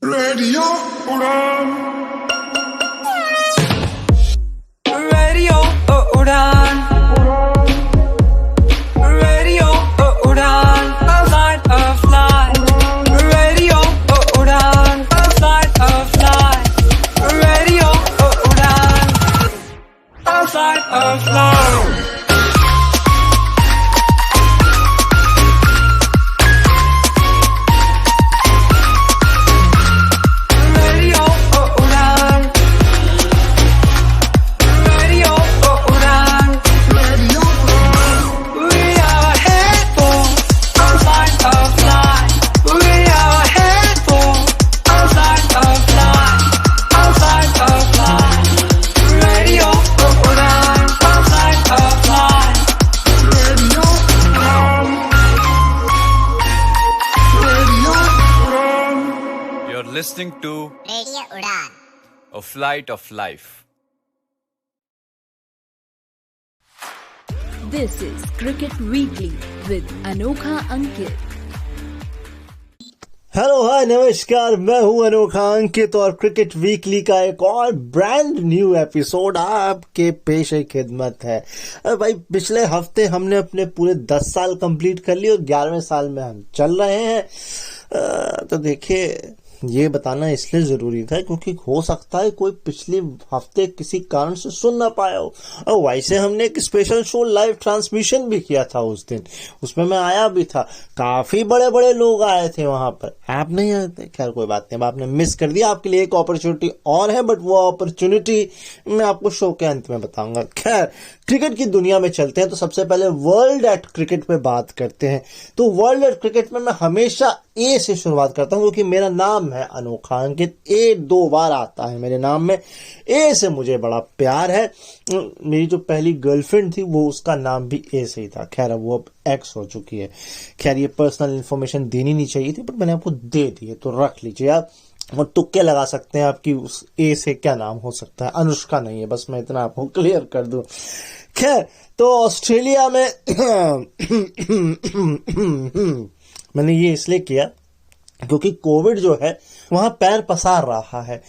Radio Udan. Radio Udan. Radio Udan. A flight of light. Radio Udan. A flight of light. Radio Udan. A flight of light. Listening to Radio Udan, A Flight of Life. This is Cricket Weekly with Anokha Ankit. Hello hi नमस्कार, मैं हूं अनोखा अंकित और cricket weekly का एक और brand new episode आपके पेश खिदमत है। भाई पिछले हफ्ते हमने अपने पूरे 10 साल कंप्लीट कर लिए और 11वें साल में हम चल रहे हैं। तो देखिए, ये बताना इसलिए जरूरी था क्योंकि हो सकता है कोई पिछले हफ्ते किसी कारण से सुन ना पाया हो। और वैसे हमने एक स्पेशल शो लाइव ट्रांसमिशन भी किया था उस दिन, उसमें मैं आया भी था। काफी बड़े बड़े लोग आए थे वहां पर, आप नहीं आए थे। खैर कोई बात नहीं, आपने मिस कर दिया। आपके लिए एक अपॉर्चुनिटी और है, बट वो अपॉर्चुनिटी मैं आपको शो के अंत में बताऊंगा। खैर, क्रिकेट की दुनिया में चलते हैं तो सबसे पहले वर्ल्ड एट क्रिकेट पे बात करते हैं। तो वर्ल्ड एट क्रिकेट में मैं हमेशा ए से शुरुआत करता हूं क्योंकि मेरा नाम है अनोखा अंकित। ए 2 बार आता है मेरे नाम में। ए से मुझे बड़ा प्यार है। मेरी जो पहली गर्लफ्रेंड थी वो उसका नाम भी ए से ही था। खैर अब वो अब एक्स हो चुकी है। खैर ये पर्सनल इन्फॉर्मेशन देनी नहीं चाहिए थी, बट मैंने आपको दे दी है, तो रख लीजिए आप। और तुक्के लगा सकते हैं आपकी उस ए से क्या नाम हो सकता है। अनुष्का नहीं है, बस मैं इतना आपको क्लियर कर दूं। खैर, तो ऑस्ट्रेलिया में मैंने ये इसलिए किया क्योंकि कोविड जो है वहां पैर पसार रहा है।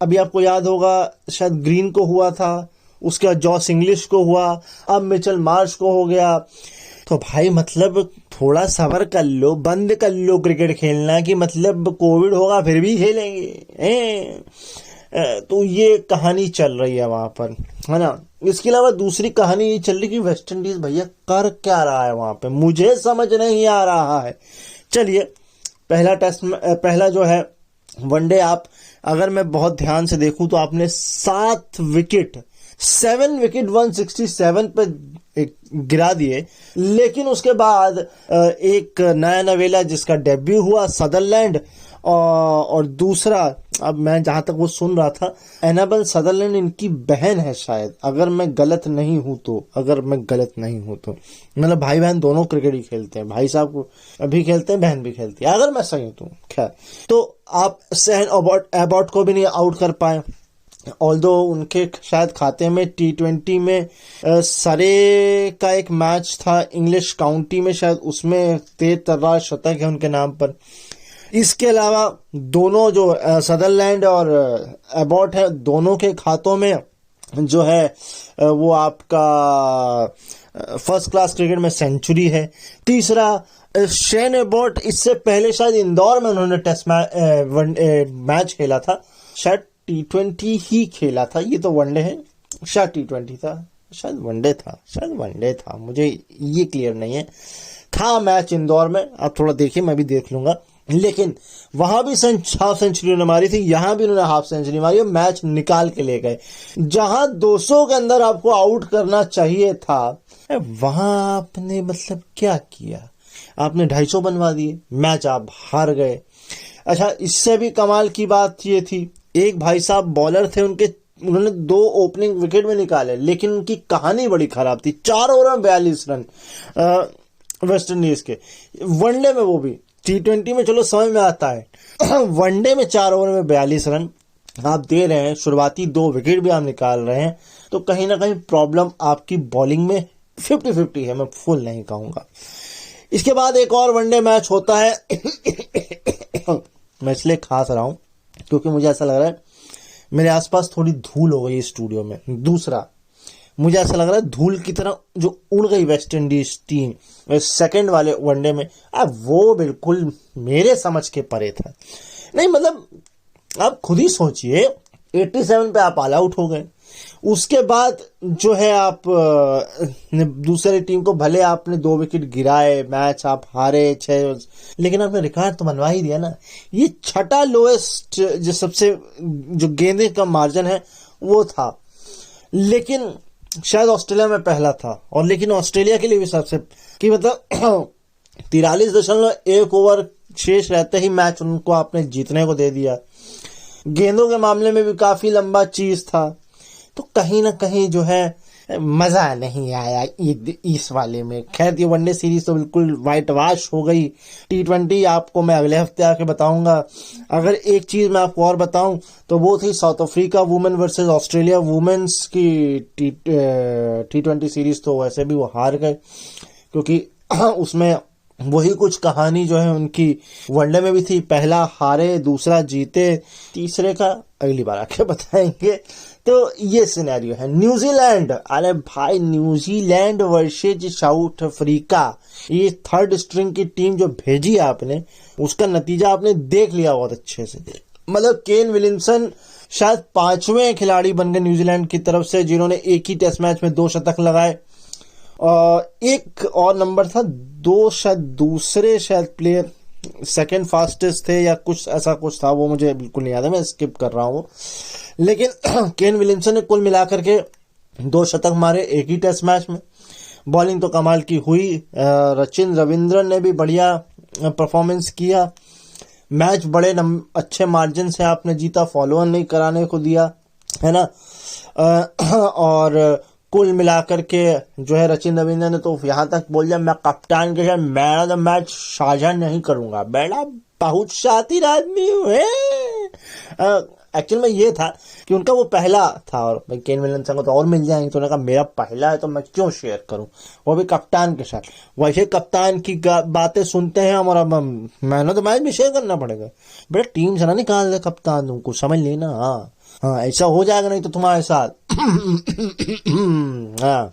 अभी आपको याद होगा, शायद ग्रीन को हुआ था, उसके बाद जॉस इंग्लिश को हुआ, अब मिचेल मार्श को हो गया। तो भाई मतलब थोड़ा सब्र कर लो, बंद कर लो क्रिकेट खेलना कि मतलब कोविड होगा फिर भी खेलेंगे। तो ये कहानी चल रही है वहां पर, है ना। इसके अलावा दूसरी कहानी ये चल रही कि वेस्ट इंडीज भैया कर क्या रहा है वहां पे, मुझे समझ नहीं आ रहा है। चलिए, पहला टेस्ट में पहला जो है वनडे, आप अगर मैं बहुत ध्यान से देखूं तो आपने 7 विकेट 167 पे गिरा दिए। लेकिन उसके बाद एक नया नवेला जिसका डेब्यू हुआ सदरलैंड, और दूसरा, अब मैं जहां तक वो सुन रहा था, एनाबेल सदरलैंड इनकी बहन है शायद, अगर मैं गलत नहीं हूं तो मतलब भाई बहन दोनों क्रिकेट ही खेलते हैं। भाई साहब भी खेलते हैं, बहन भी खेलती है, अगर मैं सही हूं तो। खैर, तो आप सहन एबॉट को भी नहीं आउट कर पाए, ऑल्दो उनके शायद खाते में T20 में सरे का एक मैच था इंग्लिश काउंटी में, शायद उसमें तेज तर्रार शतक है उनके नाम पर। इसके अलावा दोनों जो सदरलैंड और एबॉट है, दोनों के खातों में जो है वो आपका फर्स्ट क्लास क्रिकेट में सेंचुरी है। तीसरा, शेन एबॉट इससे पहले शायद इंदौर में उन्होंने टेस्ट मैच खेला था, शायद T20 ही खेला था। ये तो वनडे है, शायद T20 था, शायद वनडे था, मुझे ये क्लियर नहीं है। था मैच इंदौर में, आप थोड़ा देखिए, मैं भी देख लूंगा। लेकिन वहां भी हाफ सेंचुरी उन्होंने मारी थी, यहां भी उन्होंने हाफ सेंचुरी मारी और मैच निकाल के ले गए। जहां 200 के अंदर आपको आउट करना चाहिए था, वहां आपने मतलब क्या किया, आपने 250 बनवा दिए, मैच आप हार गए। अच्छा, इससे भी कमाल की बात ये थी, एक भाई साहब बॉलर थे, उन्होंने 2 ओपनिंग विकेट में निकाले, लेकिन उनकी कहानी बड़ी खराब थी। 4 ओवर में 42 रन वेस्ट इंडीज के, वनडे में, वो भी T20 में चलो समझ में आता है, वनडे में 4 ओवर में 42 रन आप दे रहे हैं, शुरुआती 2 विकेट भी आप निकाल रहे हैं, तो कहीं ना कहीं प्रॉब्लम आपकी बॉलिंग में 50-50 है, मैं फुल नहीं कहूंगा। इसके बाद एक और वनडे मैच होता है मैं इसलिए खास रहा हूँ क्योंकि मुझे ऐसा लग रहा है मेरे आसपास थोड़ी धूल हो गई स्टूडियो में। दूसरा, मुझे ऐसा लग रहा है धूल की तरह जो उड़ गई वेस्ट इंडीज टीम सेकंड वाले वनडे में, अब वो बिल्कुल मेरे समझ के परे था। नहीं मतलब आप खुद ही सोचिए, 87 पे आप ऑल आउट हो गए, उसके बाद जो है आप दूसरी टीम को भले आपने 2 विकेट गिराए, मैच आप हारे 6, लेकिन आपने रिकॉर्ड तो बनवा ही दिया ना। ये छठा लोएस्ट जो सबसे जो गेंदे का मार्जिन है वो था, लेकिन शायद ऑस्ट्रेलिया में पहला था, और लेकिन ऑस्ट्रेलिया के लिए भी सबसे कि मतलब 43.1 ओवर शेष रहते ही मैच उनको आपने जीतने को दे दिया। गेंदों के मामले में भी काफी लंबा चीज था, तो कहीं ना कहीं जो है मजा नहीं आया इस वाले में। खैर ये वनडे सीरीज तो बिल्कुल वाइट वॉश हो गई। T20 आपको मैं अगले हफ्ते आके बताऊंगा। अगर एक चीज मैं आपको और बताऊं तो वो थी South Africa women versus Australia women's की T20 सीरीज। तो वैसे भी वो हार गए क्योंकि उसमें वही कुछ कहानी जो है उनकी वनडे में भी थी, पहला हारे, दूसरा जीते, तीसरे का अगली बार आके बताएंगे। तो ये सिनेरियो है। न्यूजीलैंड, अरे भाई न्यूजीलैंड वर्सेज साउथ अफ्रीका, ये थर्ड स्ट्रिंग की टीम जो भेजी आपने उसका नतीजा आपने देख लिया बहुत अच्छे से। मतलब केन विलियमसन शायद 5वें खिलाड़ी बन गए न्यूजीलैंड की तरफ से जिन्होंने एक ही टेस्ट मैच में 2 शतक लगाए। एक और नंबर था 2, शायद दूसरे शायद प्लेयर सेकंड फास्टेस्ट थे या कुछ ऐसा कुछ था, वो मुझे बिल्कुल नहीं याद है, मैं स्किप कर रहा हूँ। लेकिन केन विलियमसन ने कुल मिलाकर के 2 शतक मारे एक ही टेस्ट मैच में। बॉलिंग तो कमाल की हुई। रचिन रविंद्रन ने भी बढ़िया परफॉर्मेंस किया। मैच बड़े अच्छे मार्जिन से आपने जीता, फॉलोअर नहीं कराने को दिया, है ना। और कुल मिलाकर के जो है रचिन रविंद्र ने तो यहाँ तक बोल दिया मैं कप्तान के साथ मैन ऑफ द मैच साझा नहीं करूंगा, बेटा बहुत शातिर आदमी हुए। एक्चुअल में ये था कि उनका वो पहला था और केन विलियमसन को तो और मिल जाएंगे, तो उन्होंने कहा मेरा पहला है तो मैं क्यों शेयर करूं, वो भी कप्तान के साथ। वैसे कप्तान की बातें सुनते हैं हम, और अब मैन ऑफ द मैच भी शेयर करना पड़ेगा। बेटा टीम से ना निकाल दे कप्तान, तुमको समझ लेना। हाँ ऐसा हो जाएगा नहीं तो तुम्हारे साथ। हाँ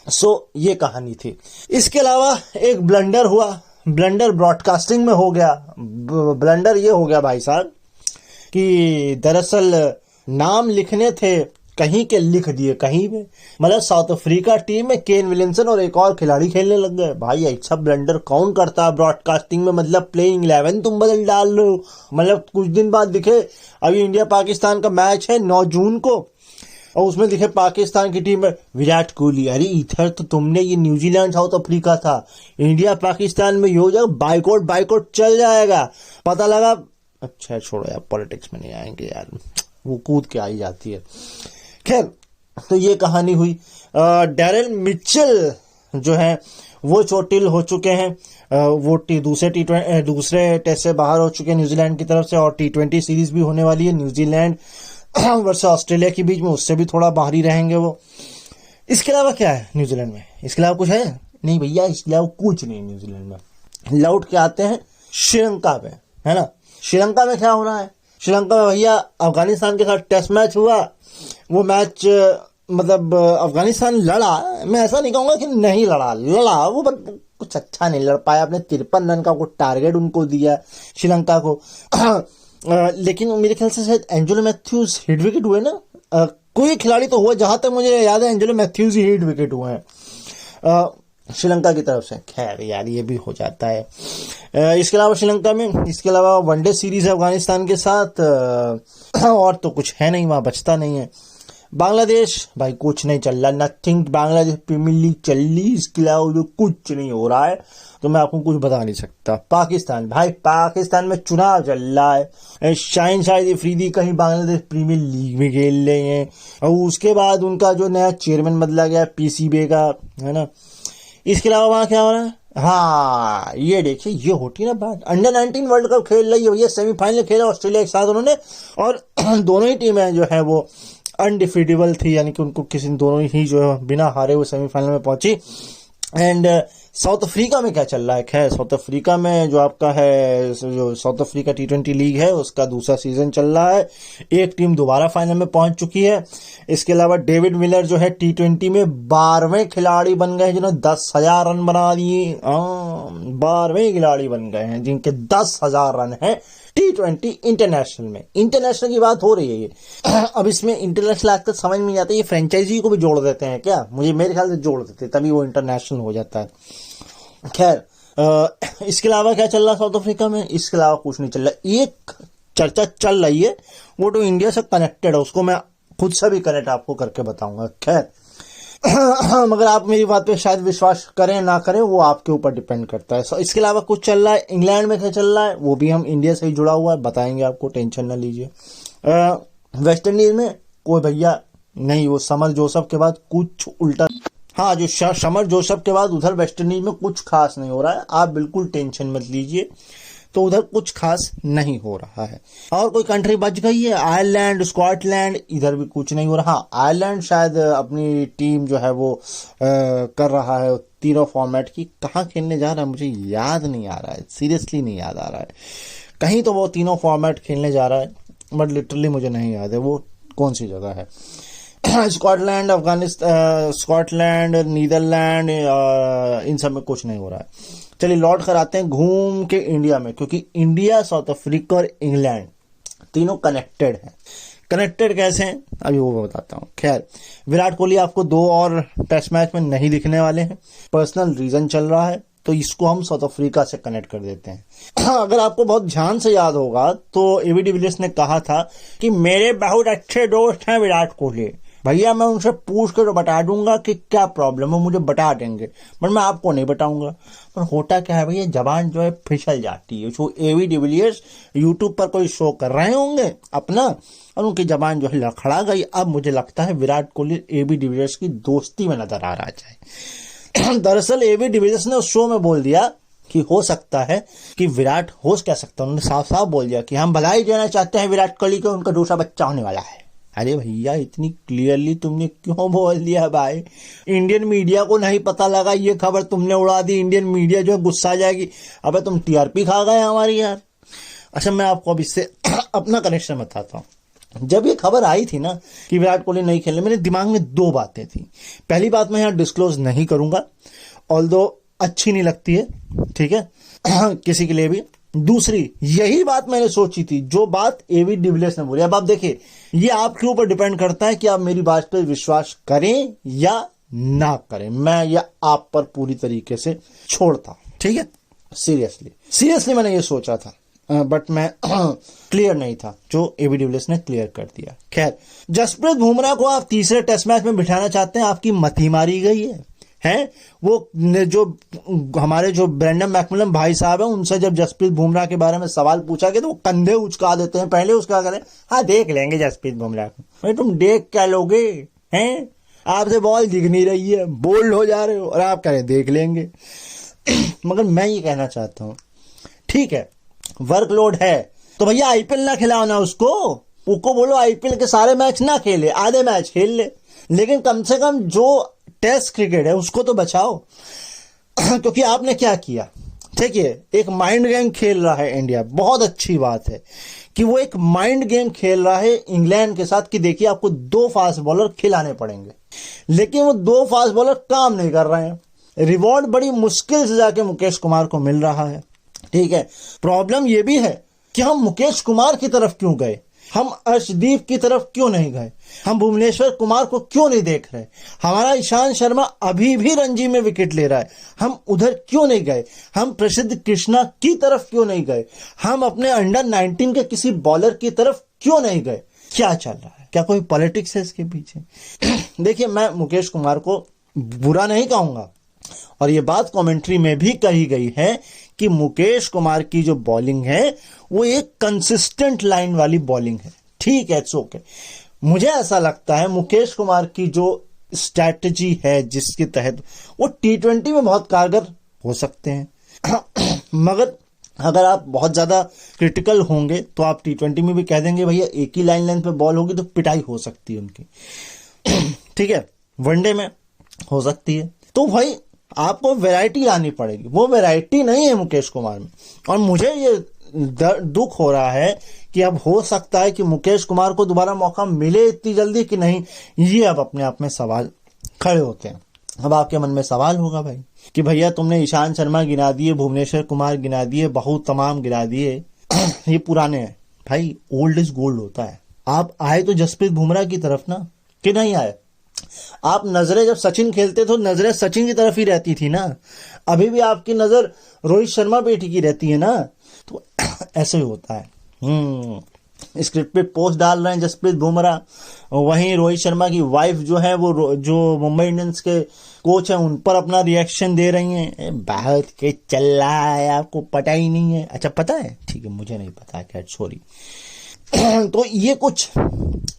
सो ये कहानी थी। इसके अलावा एक ब्लंडर हुआ, ब्लंडर ब्रॉडकास्टिंग में हो गया। ब्लंडर ये हो गया भाई साहब कि दरअसल नाम लिखने थे कहीं के लिख दिए कहीं में। मतलब साउथ अफ्रीका टीम में केन विलियमसन और एक और खिलाड़ी खेलने लग गए। भाई ऐसा ब्लंडर कौन करता है ब्रॉडकास्टिंग में? मतलब प्लेइंग 11 तुम बदल डाल रहे हो। मतलब कुछ दिन बाद दिखे अभी इंडिया पाकिस्तान का मैच है 9 जून को, और उसमें दिखे पाकिस्तान की टीम में विराट कोहली। अरे इधर तो तुमने ये न्यूजीलैंड साउथ अफ्रीका था, इंडिया पाकिस्तान में ये हो जाएगा, बाइकआउट चल जाएगा। पता लगा, अच्छा छोड़ो यार पॉलिटिक्स में नहीं आएंगे यार, वो कूद के आई जाती है। खैर तो ये कहानी हुई। डैरेन मिचेल जो है वो चोटिल हो चुके हैं, वो दूसरे टेस्ट से बाहर हो चुके हैं न्यूजीलैंड की तरफ से, और T20 सीरीज भी होने वाली है न्यूजीलैंड वर्सेस ऑस्ट्रेलिया के बीच में, उससे भी थोड़ा बाहर ही रहेंगे वो। इसके अलावा क्या है न्यूजीलैंड में? इसके अलावा कुछ है नहीं भैया, इसके अलावा कुछ नहीं न्यूजीलैंड में। लौट के आते हैं श्रीलंका पे, है ना। श्रीलंका में क्या हो रहा है? श्रीलंका में भैया अफगानिस्तान के साथ टेस्ट मैच हुआ। वो मैच मतलब अफगानिस्तान लड़ा, मैं ऐसा नहीं कहूंगा कि नहीं लड़ा, वो कुछ अच्छा नहीं लड़ पाया। अपने 53 रन का कुछ टारगेट उनको दिया श्रीलंका को। लेकिन मेरे ख्याल से शायद एंजेलो मैथ्यूज हिट विकेट हुए ना, कोई खिलाड़ी तो हुआ, जहां तक मुझे याद है एंजेलो मैथ्यूज ही हिट विकेट हुए हैं श्रीलंका की तरफ से। खैर यार ये भी हो जाता है। इसके अलावा श्रीलंका में, इसके अलावा वनडे सीरीज है अफगानिस्तान के साथ, और तो कुछ है नहीं, वहां बचता नहीं है। बांग्लादेश भाई कुछ नहीं चल रहा, नथिंग। बांग्लादेश प्रीमियर लीग चल रही, इसके अलावा जो कुछ नहीं हो रहा है, तो मैं आपको कुछ बता नहीं सकता। पाकिस्तान भाई, पाकिस्तान में चुनाव चल रहा है, शाहीन शाहिद अफरीदी कहीं बांग्लादेश प्रीमियर लीग में खेल रहे हैं, और उसके बाद उनका जो नया चेयरमैन बदला गया PCB का, है ना। इसके अलावा वहां क्या हो रहा है? हाँ ये देखिए, ये होती ना बात, अंडर 19 वर्ल्ड कप खेल रही है भैया, सेमीफाइनल खेला ऑस्ट्रेलिया के साथ उन्होंने, और दोनों ही टीमें जो है वो अनडिफीटेबल थी, यानी कि उनको किसी दोनों ही जो है बिना हारे हुए सेमीफाइनल में पहुंची। एंड साउथ अफ्रीका में क्या चल रहा है? खैर, साउथ अफ्रीका में जो आपका है, जो साउथ अफ्रीका T20 लीग है उसका दूसरा सीजन चल रहा है। एक टीम दोबारा फाइनल में पहुंच चुकी है। इसके अलावा डेविड मिलर जो है T20 में 12वें खिलाड़ी बन गए जिन्होंने 10,000 रन बना दिए। 12वें खिलाड़ी बन गए हैं जिनके 10,000 रन है T20 इंटरनेशनल में। इंटरनेशनल की बात हो रही है ये। अब इसमें इंटरनेशनल आजकल समझ में नहीं आता, ये फ्रेंचाइजी को भी जोड़ देते हैं क्या? मेरे ख्याल से जोड़ देते हैं, तभी वो इंटरनेशनल हो जाता है। खैर, इसके अलावा क्या चल रहा है साउथ अफ्रीका में? इसके अलावा कुछ नहीं चल रहा। एक चर्चा चल रही है, वो तो इंडिया से कनेक्टेड है, उसको मैं खुद से भी कनेक्ट आपको करके बताऊंगा। खैर, मगर आप मेरी बात पे शायद विश्वास करें ना करें, वो आपके ऊपर डिपेंड करता है। इसके अलावा कुछ चल रहा है इंग्लैंड में, क्या चल रहा है वो भी हम इंडिया से ही जुड़ा हुआ है, बताएंगे आपको, टेंशन ना लीजिए। वेस्ट इंडीज में कोई भैया नहीं, वो समर जोसेफ के बाद कुछ उल्टा, हाँ, जो समर जोसेफ के बाद उधर वेस्ट इंडीज में कुछ खास नहीं हो रहा है, आप बिल्कुल टेंशन मत लीजिए। तो उधर कुछ खास नहीं हो रहा है। और कोई कंट्री बच गई है, आयरलैंड, स्कॉटलैंड, इधर भी कुछ नहीं हो रहा। हाँ, आयरलैंड शायद अपनी टीम जो है वो कर रहा है तीनों फॉर्मेट की। कहाँ खेलने जा रहा है मुझे याद नहीं आ रहा है, सीरियसली नहीं याद आ रहा है। कहीं तो वो तीनों फॉर्मेट खेलने जा रहा है, बट लिटरली मुझे नहीं याद है वो कौन सी जगह है। स्कॉटलैंड, अफगानिस्तान, स्कॉटलैंड, नीदरलैंड, इन सब में कुछ नहीं हो रहा है। चलिए लौट कर आते हैं घूम के इंडिया में, क्योंकि इंडिया, साउथ अफ्रीका और इंग्लैंड तीनों कनेक्टेड हैं। कनेक्टेड कैसे हैं अभी वो बताता हूँ। खैर, विराट कोहली आपको 2 और टेस्ट मैच में नहीं दिखने वाले हैं, पर्सनल रीजन चल रहा है, तो इसको हम साउथ अफ्रीका से कनेक्ट कर देते हैं। अगर आपको बहुत ध्यान से याद होगा तो एबी डिविलियर्स ने कहा था कि मेरे बहुत अच्छे दोस्त हैं विराट कोहली, भैया मैं उनसे पूछ कर बता दूंगा कि क्या प्रॉब्लम है, मुझे बता देंगे, पर मैं आपको नहीं बताऊंगा। पर होता क्या है भैया, जबान जो है फिसल जाती है। जो एबी डिविलियर्स यूट्यूब पर कोई शो कर रहे होंगे अपना, और उनकी जबान जो है लड़खड़ा गई। अब मुझे लगता है विराट कोहली एबी डिविलियर्स की दोस्ती में नजर आ रहा है। दरअसल एबी डिविलियर्स ने उस शो में बोल दिया कि हो सकता है कि विराट, हो क्या सकता है, उन्होंने साफ साफ बोल दिया कि हम बधाई देना चाहते हैं विराट कोहली को, उनका दूसरा बच्चा होने वाला है। अरे भैया, इतनी क्लियरली तुमने क्यों बोल दिया भाई? इंडियन मीडिया को नहीं पता लगा, ये खबर तुमने उड़ा दी, इंडियन मीडिया जो है गुस्सा आ जाएगी। अबे तुम टीआरपी खा गए हमारी यार। अच्छा, मैं आपको अब इससे अपना कनेक्शन बताता हूँ। जब ये खबर आई थी ना कि विराट कोहली नहीं खेलने, मेरे दिमाग में 2 बातें थी। पहली बात मैं यहाँ डिस्क्लोज नहीं करूंगा, ऑल्दो अच्छी नहीं लगती है, ठीक है, किसी के लिए भी। दूसरी, यही बात मैंने सोची थी, जो बात एबी डिविलियर्स ने बोली। अब आप देखिए, ये आपके ऊपर डिपेंड करता है कि आप मेरी बात पर विश्वास करें या ना करें। मैं या आप पर पूरी तरीके से छोड़ता हूं, ठीक है। सीरियसली मैंने ये सोचा था, बट मैं क्लियर नहीं था, जो एबी डिविलियर्स ने क्लियर कर दिया। खैर, जसप्रीत बुमराह को आप तीसरे टेस्ट मैच में बिठाना चाहते हैं, आपकी मती मारी गई है। वो जो हमारे जो ब्रेंडन मैकमिलन भाई साहब हैं, उनसे जब जसप्रीत बुमराह के बारे में सवाल पूछा गया तो वो कंधे उचका देते हैं। पहले उसका करें, हाँ देख लेंगे जसप्रीत बुमराह को। भाई तुम देख क्या लोगे हैं? आपसे बॉल दिख नहीं रही है, बोल्ड हो जा रहे हो, और आप करें देख लेंगे। मगर मैं ये कहना चाहता हूं, ठीक है, वर्कलोड है तो भैया आईपीएल ना खिलाओ ना उसको बोलो आईपीएल के सारे मैच ना खेले, आधे मैच खेल ले, लेकिन कम से कम जो टेस्ट क्रिकेट है उसको तो बचाओ। क्योंकि आपने क्या किया, ठीक है, एक माइंड गेम खेल रहा है इंडिया। बहुत अच्छी बात है कि वो एक माइंड गेम खेल रहा है इंग्लैंड के साथ, कि देखिए आपको 2 फास्ट बॉलर खिलाने पड़ेंगे, लेकिन वो 2 फास्ट बॉलर काम नहीं कर रहे हैं। रिवॉर्ड बड़ी मुश्किल से जाके मुकेश कुमार को मिल रहा है, ठीक है। प्रॉब्लम ये भी है कि हम मुकेश कुमार की तरफ क्यों गए, हम अर्शदीप की तरफ क्यों नहीं गए, हम भुवनेश्वर कुमार को क्यों नहीं देख रहे। हमारा ईशांत शर्मा अभी भी रणजी में विकेट ले रहा है, हम उधर क्यों नहीं गए। हम प्रसिद्ध कृष्णा की तरफ क्यों नहीं गए, हम अपने अंडर 19 के किसी बॉलर की तरफ क्यों नहीं गए। क्या चल रहा है, क्या कोई पॉलिटिक्स है इसके पीछे? देखिए, मैं मुकेश कुमार को बुरा नहीं कहूंगा, और ये बात कमेंट्री में भी कही गई है कि मुकेश कुमार की जो बॉलिंग है वो एक कंसिस्टेंट लाइन वाली बॉलिंग है, ठीक है, इट्स ओके। मुझे ऐसा लगता है मुकेश कुमार की जो स्ट्रैटेजी है, जिसके तहत वो T20 में बहुत कारगर हो सकते हैं। मगर अगर आप बहुत ज्यादा क्रिटिकल होंगे तो आप T20 में भी कह देंगे भैया एक ही लाइन लेंथ पे बॉल होगी तो पिटाई हो सकती है उनकी। ठीक है, वनडे में हो सकती है। तो भाई आपको वैरायटी लानी पड़ेगी, वो वैरायटी नहीं है मुकेश कुमार में। और मुझे ये दुख हो रहा है कि अब हो सकता है कि मुकेश कुमार को दोबारा मौका मिले इतनी जल्दी कि नहीं, ये अब अपने आप में सवाल खड़े होते हैं। अब आपके मन में सवाल होगा भाई कि भैया तुमने ईशांत शर्मा गिना दिए, भुवनेश्वर कुमार गिना दिए, बहुत तमाम गिना दिए, ये पुराने हैं। भाई ओल्ड इज गोल्ड होता है। आप आए तो जसप्रीत बुमराह की तरफ ना, कि नहीं आए? आप नजरें जब सचिन खेलते तो नजरें सचिन की तरफ ही रहती थी ना, अभी भी आपकी नजर रोहित शर्मा बेटी की रहती है ना, तो ऐसे ही होता है। स्क्रिप्ट पे पोस्ट डाल रहे हैं जसप्रीत बुमराह, वहीं रोहित शर्मा की वाइफ जो है वो जो मुंबई इंडियंस के कोच हैं उन पर अपना रिएक्शन दे रही हैं। बहुत के चल रहा है, आपको पता ही नहीं है। अच्छा पता है, ठीक है, मुझे नहीं पता, खैर सॉरी। तो ये कुछ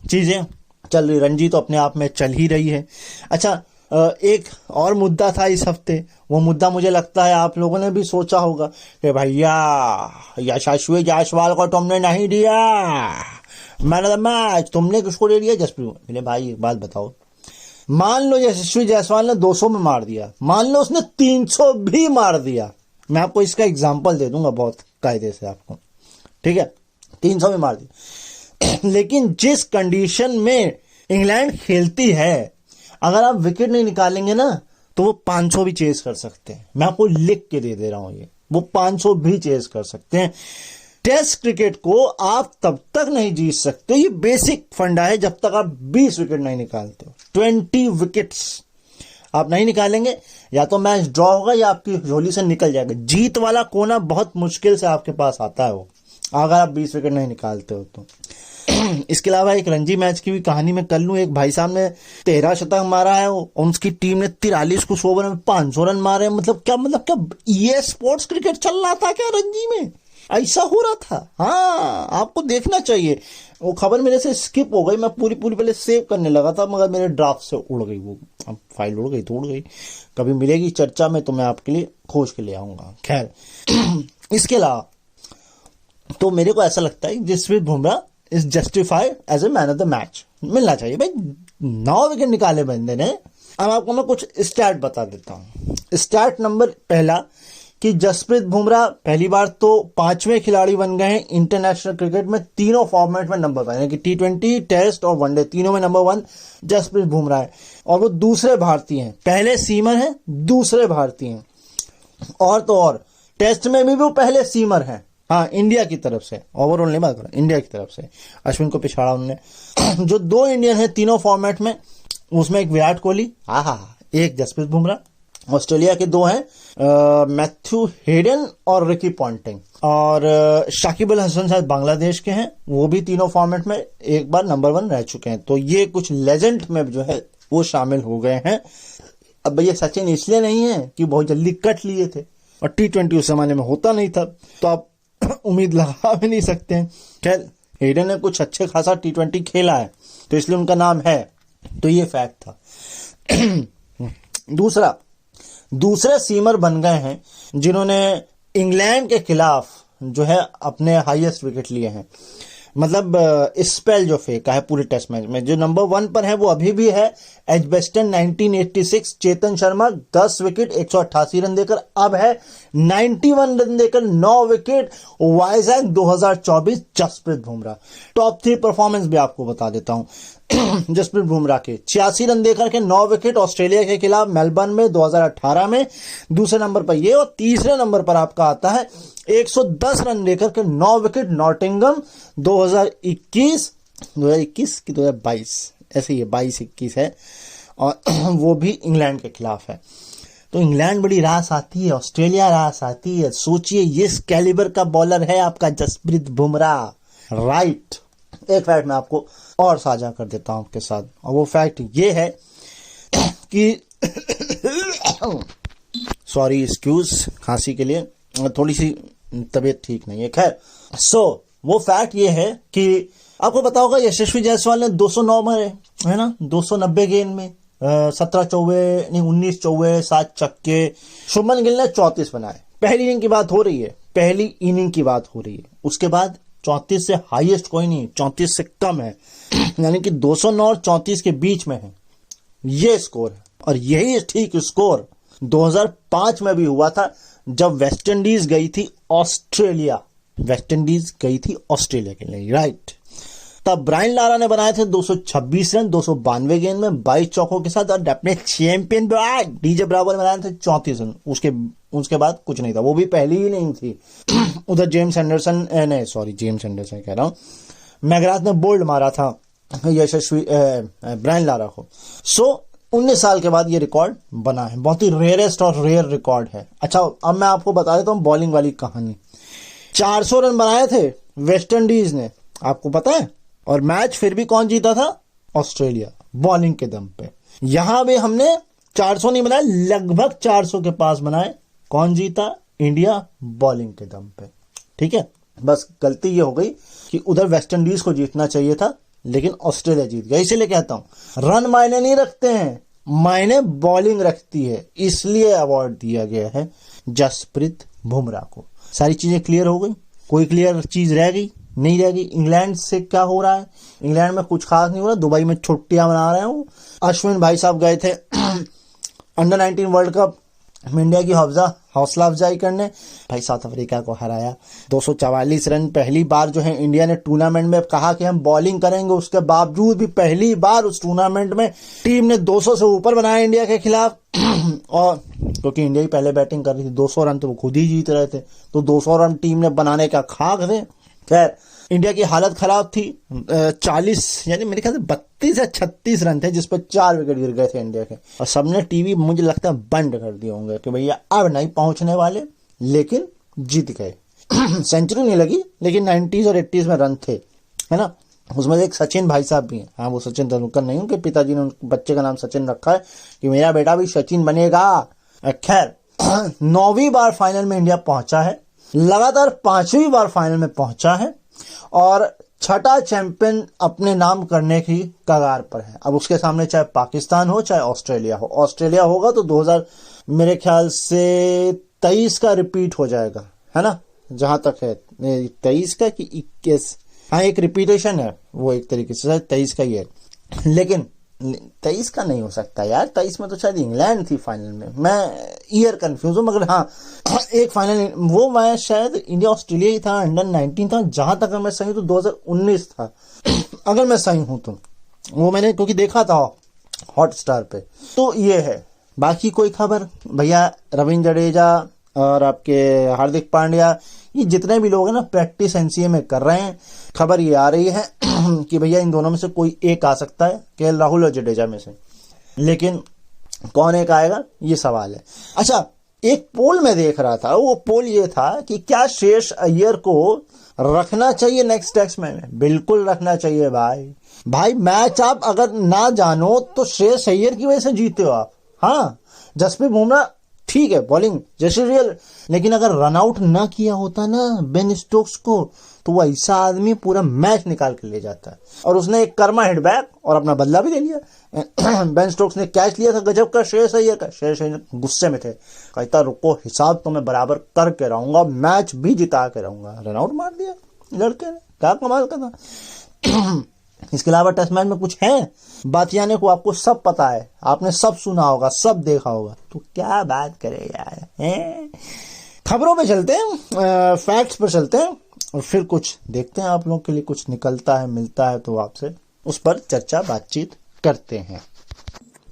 चीजें चल रही। रणजी तो अपने आप में चल ही रही है। अच्छा एक और मुद्दा था इस हफ्ते, वो मुद्दा मुझे लगता है आप लोगों ने भी सोचा होगा कि भैया यशस्वी जायसवाल को तुमने नहीं दिया मैन ऑफ द मैच, तुमने किसको दे दिया? जसप्रीत। मेरे भाई एक बात बताओ, मान लो यशस्वी जायसवाल ने 200 में मार दिया, मान लो उसने 300 भी मार दिया, मैं आपको इसका एग्जाम्पल दे दूंगा बहुत कायदे से आपको, ठीक है, 300 में मार दिया, लेकिन जिस कंडीशन में इंग्लैंड खेलती है, अगर आप विकेट नहीं निकालेंगे ना तो वो 500 भी चेज कर सकते हैं। मैं आपको लिख के दे रहा हूं, ये वो 500 भी चेज कर सकते हैं। टेस्ट क्रिकेट को आप तब तक नहीं जीत सकते, ये बेसिक फंडा है, जब तक आप 20 विकेट नहीं निकालते हो। 20 विकेट्स आप नहीं निकालेंगे, या तो मैच ड्रॉ होगा या आपकी झोली से निकल जाएगा। जीत वाला कोना बहुत मुश्किल से आपके पास आता है वो, अगर आप 20 विकेट नहीं निकालते हो तो। इसके अलावा एक रणजी मैच की भी कहानी में कर लूं। एक भाई साहब ने 13 शतक मारा है और उनकी टीम ने 43 कुछ ओवर में 500 रन मारे। मतलब क्या ये स्पोर्ट्स क्रिकेट चल रहा था क्या रणजी में? ऐसा हो रहा था? हाँ, आपको देखना चाहिए। वो खबर मेरे से स्किप हो गई, मैं पूरी पहले सेव करने लगा था, मगर मेरे ड्राफ्ट से उड़ गई वो, अब फाइल उड़ गई तो उड़ गई, कभी मिलेगी चर्चा में तो मैं आपके लिए खोज के ले आऊंगा। खैर इसके अलावा तो मेरे को ऐसा लगता है Jasprit Bumrah is justified as a man of the match, मिलना चाहिए भाई। 9 विकेट निकाले बंदे ने। अब आपको मैं कुछ स्टैट बता देता हूं। स्टैट नंबर पहला कि जसप्रीत बुमराह पहली बार तो 5वें खिलाड़ी बन गए हैं इंटरनेशनल क्रिकेट में, तीनों फॉर्मेट में नंबर 1, यानी कि T20, टेस्ट और वनडे, तीनों में नंबर 1 जसप्रीत बुमराह है। और वो दूसरे भारतीय हैं, पहले सीमर हैं, दूसरे भारतीय हैं। और तो और टेस्ट में भी वो पहले सीमर हैं। हाँ, इंडिया की तरफ से, ओवरऑल नहीं बात कर रहा, इंडिया की तरफ से। अश्विन को पिछाड़ा उन्होंने। जो 2 इंडियन है तीनों फॉर्मेट में, उसमें एक विराट कोहली, एक जसप्रीत बुमराह। ऑस्ट्रेलिया के 2 हैं, मैथ्यू हेडन और रिकी पॉन्टिंग। और शाकिब अल हसन शायद बांग्लादेश के हैं, वो भी तीनों फॉर्मेट में एक बार नंबर 1 रह चुके हैं। तो ये कुछ लेजेंड में जो है वो शामिल हो गए हैं। अब भैया सचिन इसलिए नहीं है कि बहुत जल्दी कट लिए थे, और T20 उस जमाने में होता नहीं था, तो आप उम्मीद लगा भी नहीं सकते हैं। खैर हेडन ने कुछ अच्छे खासा T20 खेला है, तो इसलिए उनका नाम है, तो ये फैक्ट था। दूसरे सीमर बन गए हैं जिन्होंने इंग्लैंड के खिलाफ जो है अपने हाईएस्ट विकेट लिए हैं। मतलब स्पेल जो फेंका है पूरे टेस्ट मैच में, जो नंबर 1 पर है वो अभी भी है Edgbaston 1986, Chetan Sharma 10 wicket 188 run देकर अब है 91 रन देकर 9 wicket. Vizag 2024 Jasprit Bumrah. Top 3 performance भी आपको बता देता हूं जसप्रीत बुमराह के, 86 रन देकर के 9 विकेट ऑस्ट्रेलिया के खिलाफ मेलबर्न में 2018 में, दूसरे नंबर पर ये, और तीसरे नंबर पर आपका आता है 110 रन देकर के 9 विकेट नॉटिंघम 2021 की 2022, ऐसे ही 22-21 है, और वो भी इंग्लैंड के खिलाफ है। तो इंग्लैंड बड़ी रास आती है, ऑस्ट्रेलिया रास आती है। सोचिए इस कैलिबर का बॉलर है आपका जसप्रीत बुमराह, राइट। एक फैक्ट मैं आपको और साझा कर देता हूं आपके साथ, और वो फैक्ट ये है कि सॉरी एक्सक्यूज खांसी के लिए, थोड़ी सी तबीयत ठीक नहीं है। खैर वो फैक्ट ये है कि आपको पता होगा यशस्वी जायसवाल ने 209 मारे, है ना, 290 गेंद में, 17 चौवे नहीं 19 चौवे 7 छक्के। शुभमन गिल ने 34 बनाए। पहली इनिंग की बात हो रही है, उसके बाद 34 से हाईएस्ट कोई नहीं, 34 से कम है, यानी कि 209 और 34 के बीच में है ये स्कोर है। और यही ठीक स्कोर 2005 में भी हुआ था जब वेस्ट इंडीज गई थी ऑस्ट्रेलिया, वेस्ट इंडीज गई थी ऑस्ट्रेलिया के लिए, राइट। तब ब्रायन लारा ने बनाए थे 226 रन 292 गेंद में 22 चौकों के साथ, और अपने चैंपियन डीजे ब्रावो ने बनाए थे 34 रन। उसके बाद कुछ नहीं था, वो भी पहली ही नहीं थी। उधर जेम्स एंडरसन कह रहा हूं, मैगराथ ने बोल्ड मारा था यशस्वी ब्रायन लारा को। 19 साल के बाद ये रिकॉर्ड बना है, बहुत ही रेयरेस्ट और रेयर रिकॉर्ड है। अच्छा, अब मैं आपको बता देता हूं बॉलिंग वाली कहानी। 400 रन बनाए थे वेस्ट इंडीज ने, आपको पता है, और मैच फिर भी कौन जीता था? ऑस्ट्रेलिया, बॉलिंग के दम पे। यहां भी हमने 400 नहीं बनाए, लगभग 400 के पास बनाए। कौन जीता? इंडिया, बॉलिंग के दम पे। ठीक है, बस गलती ये हो गई कि उधर वेस्ट इंडीज को जीतना चाहिए था, लेकिन ऑस्ट्रेलिया जीत गया। इसीलिए कहता हूं रन मायने नहीं रखते हैं, मायने बॉलिंग रखती है, इसलिए अवार्ड दिया गया है जसप्रीत बुमराह को। सारी चीजें क्लियर हो गई? कोई क्लियर चीज रह गई? नहीं रह गई। इंग्लैंड से क्या हो रहा है? इंग्लैंड में कुछ खास नहीं हो रहा, दुबई में छुट्टियां मना रहे हूं। अश्विन भाई साहब गए थे अंडर 19 वर्ल्ड कप में इंडिया की हौसला अफजाई करने, भाई साउथ अफ्रीका को हराया 244 रन। पहली बार जो है इंडिया ने टूर्नामेंट में कहा कि हम बॉलिंग करेंगे, उसके बावजूद भी पहली बार उस टूर्नामेंट में टीम ने 200 से ऊपर बनाया इंडिया के खिलाफ। और क्योंकि इंडिया ही पहले बैटिंग कर रही थी, 200 रन तो वो खुद ही जीत रहे थे, तो 200 रन टीम ने बनाने का खाक थे। खैर, इंडिया की हालत खराब थी। 40 यानी मेरे ख्याल से 32 या 36 रन थे, जिस पर 4 विकेट गिर गए थे इंडिया के, और सबने टीवी मुझे लगता है बंद कर दिए होंगे कि भैया अब नहीं पहुंचने वाले, लेकिन जीत गए। सेंचुरी नहीं लगी, लेकिन 90s और 80s में रन थे, है ना। उसमें एक सचिन भाई साहब भी हैं। हाँ, वो सचिन तेंदुलकर नहीं, उनके पिताजी ने बच्चे का नाम सचिन रखा है कि मेरा बेटा भी सचिन बनेगा। खैर, 9वीं बार फाइनल में इंडिया पहुंचा है, लगातार 5वीं बार फाइनल में पहुंचा है, और 6ठा चैंपियन अपने नाम करने की कगार पर है। अब उसके सामने चाहे पाकिस्तान हो चाहे ऑस्ट्रेलिया हो, ऑस्ट्रेलिया होगा तो 2000 मेरे ख्याल से 23 का रिपीट हो जाएगा, है ना, जहां तक है 23 का कि 21। हाँ, एक रिपीटेशन है वो, एक तरीके से 23 का ही है, लेकिन 23 का नहीं हो सकता यार। 23 में तो शायद इंग्लैंड थी फाइनल में, मैं ईयर कंफ्यूज हूं, मगर हाँ एक फाइनल वो मैच शायद इंडिया ऑस्ट्रेलिया ही था, अंडर 19 था, जहां तक मैं सही हूं तो 2019 था अगर मैं सही हूं तो, वो मैंने क्योंकि देखा था हॉटस्टार पे। तो ये है। बाकी कोई खबर भैया? रविंद्र जडेजा और आपके हार्दिक पांड्या, ये जितने भी लोग हैं ना, प्रैक्टिस एनसीए में कर रहे हैं। खबर ये आ रही है कि भैया इन दोनों में से कोई एक आ सकता है, केएल राहुल और जडेजा में से, लेकिन कौन एक आएगा ये सवाल है। अच्छा, एक पोल में देख रहा था, वो पोल ये था कि क्या श्रेयस अय्यर को रखना चाहिए नेक्स्ट टेस्ट में? बिल्कुल रखना चाहिए भाई। मैच आप अगर ना जानो तो श्रेयस अय्यर की वजह से जीते हो आप। हाँ, जसप्रीत बुमराह ठीक है, बॉलिंग जैसे रियल, लेकिन अगर रन आउट ना किया होता ना बेन स्टोक्स को, तो वो ऐसा आदमी पूरा मैच निकाल के ले जाता है। और उसने एक कर्मा हिट बैक और अपना बदला भी ले लिया। बेन स्टोक्स ने कैच लिया था गजब का श्रेयस अय्यर का। श्रेयस अय्यर गुस्से में थे, कहता रुको, हिसाब तो मैं बराबर करके रहूंगा, मैच भी जिता के रहूंगा। रन आउट मार दिया लड़के ने, क्या कमाल का था। इसके अलावा टेस्ट मैच में कुछ है बात यानी को आपको सब पता है, आपने सब सुना होगा, सब देखा होगा, तो क्या बात करें यार, हैं? खबरों पे चलते हैं, फैक्ट्स पर चलते हैं, और फिर कुछ देखते हैं आप लोगों के लिए कुछ निकलता है, मिलता है तो आपसे उस पर चर्चा बातचीत करते हैं।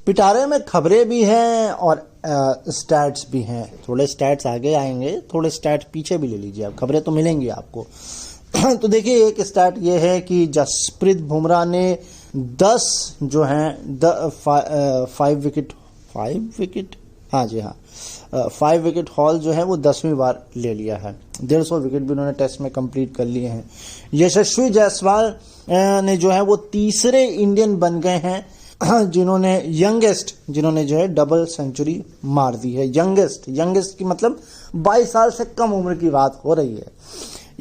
पिटारे में खबरें भी हैं और स्टैट्स भी हैं। थोड़े स्टैट्स आगे आएंगे, थोड़े स्टैट्स पीछे भी ले लीजिए आप, खबरें तो मिलेंगी आपको। तो देखिए, एक स्टार्ट ये है कि जसप्रीत बुमराह ने 10 जो हैं 5 विकेट हॉल जो है वो 10वीं बार ले लिया है। 150 विकेट भी उन्होंने टेस्ट में कंप्लीट कर लिए हैं। यशस्वी जायसवाल ने जो है वो तीसरे इंडियन बन गए हैं जिन्होंने जिन्होंने जो है डबल सेंचुरी मार दी है। यंगेस्ट की मतलब 22 साल से कम उम्र की बात हो रही है।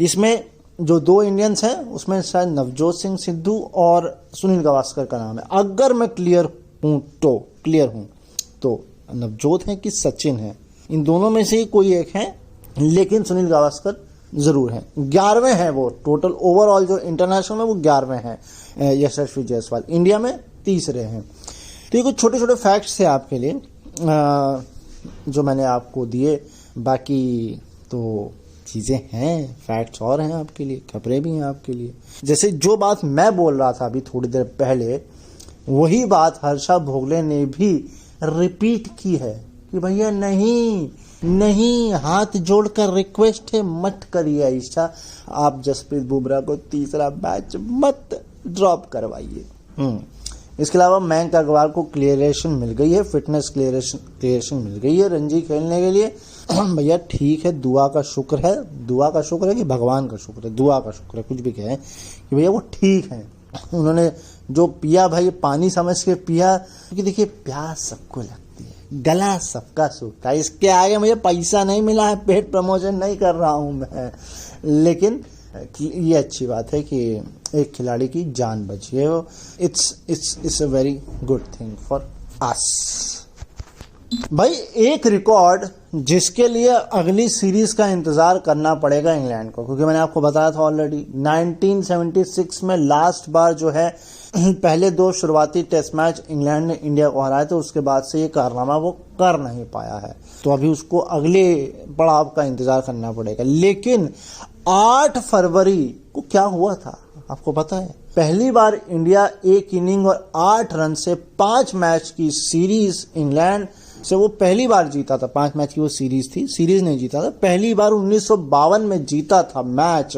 इसमें जो 2 इंडियंस हैं उसमें शायद नवजोत सिंह सिद्धू और सुनील गावस्कर का नाम है। अगर मैं क्लियर हूं तो नवजोत है कि सचिन है, इन दोनों में से ही कोई एक है, लेकिन सुनील गावस्कर जरूर है। 11वें हैं वो, टोटल ओवरऑल जो इंटरनेशनल में वो 11वें हैं। यशस्वी जायसवाल इंडिया में तीसरे हैं। तो ये कुछ छोटे छोटे फैक्ट्स थे आपके लिए। जो मैंने आपको दिए। बाकी तो चीज़ें हैं, फैक्ट्स और हैं आपके लिए, खबरें भी हैं आपके लिए। जैसे जो बात मैं बोल रहा था अभी थोड़ी देर पहले, वही बात हर्षा भोगले ने भी रिपीट की है कि भैया नहीं नहीं, हाथ जोड़कर रिक्वेस्ट है, मत करिए ऐसा, आप जसप्रीत बुमराह को तीसरा मैच मत ड्रॉप करवाइए। इसके अलावा मयंक अग्रवाल को क्लियरेशन मिल गई है, फिटनेस क्लियरेशन मिल गई है रणजी खेलने के लिए। भैया ठीक है, दुआ का शुक्र है, दुआ का शुक्र है कि भगवान का शुक्र है, दुआ का शुक्र है, कुछ भी कहें कि भैया वो ठीक है। उन्होंने जो पिया भाई पानी समझ के पिया, क्योंकि देखिए प्यास सबको लगती है, गला सबका सूखता है। इसके आगे मुझे पैसा नहीं मिला है, पेट प्रमोशन नहीं कर रहा हूं मैं, लेकिन ये अच्छी बात है कि एक खिलाड़ी की जान बची है। It's a very good thing for us. भाई एक रिकॉर्ड जिसके लिए अगली सीरीज का इंतजार करना पड़ेगा इंग्लैंड को, क्योंकि मैंने आपको बताया था ऑलरेडी 1976 में लास्ट बार जो है पहले 2 शुरुआती टेस्ट मैच इंग्लैंड ने इंडिया को हराए, तो उसके बाद से ये कारनामा वो कर नहीं पाया है। तो अभी उसको अगले पड़ाव का इंतजार करना पड़ेगा। लेकिन 8 फरवरी को क्या हुआ था आपको पता है? पहली बार इंडिया एक इनिंग और 8 रन से 5 मैच की सीरीज इंग्लैंड से वो पहली बार जीता था। 5 मैच की वो सीरीज थी, सीरीज नहीं जीता था, पहली बार 1952 में जीता था मैच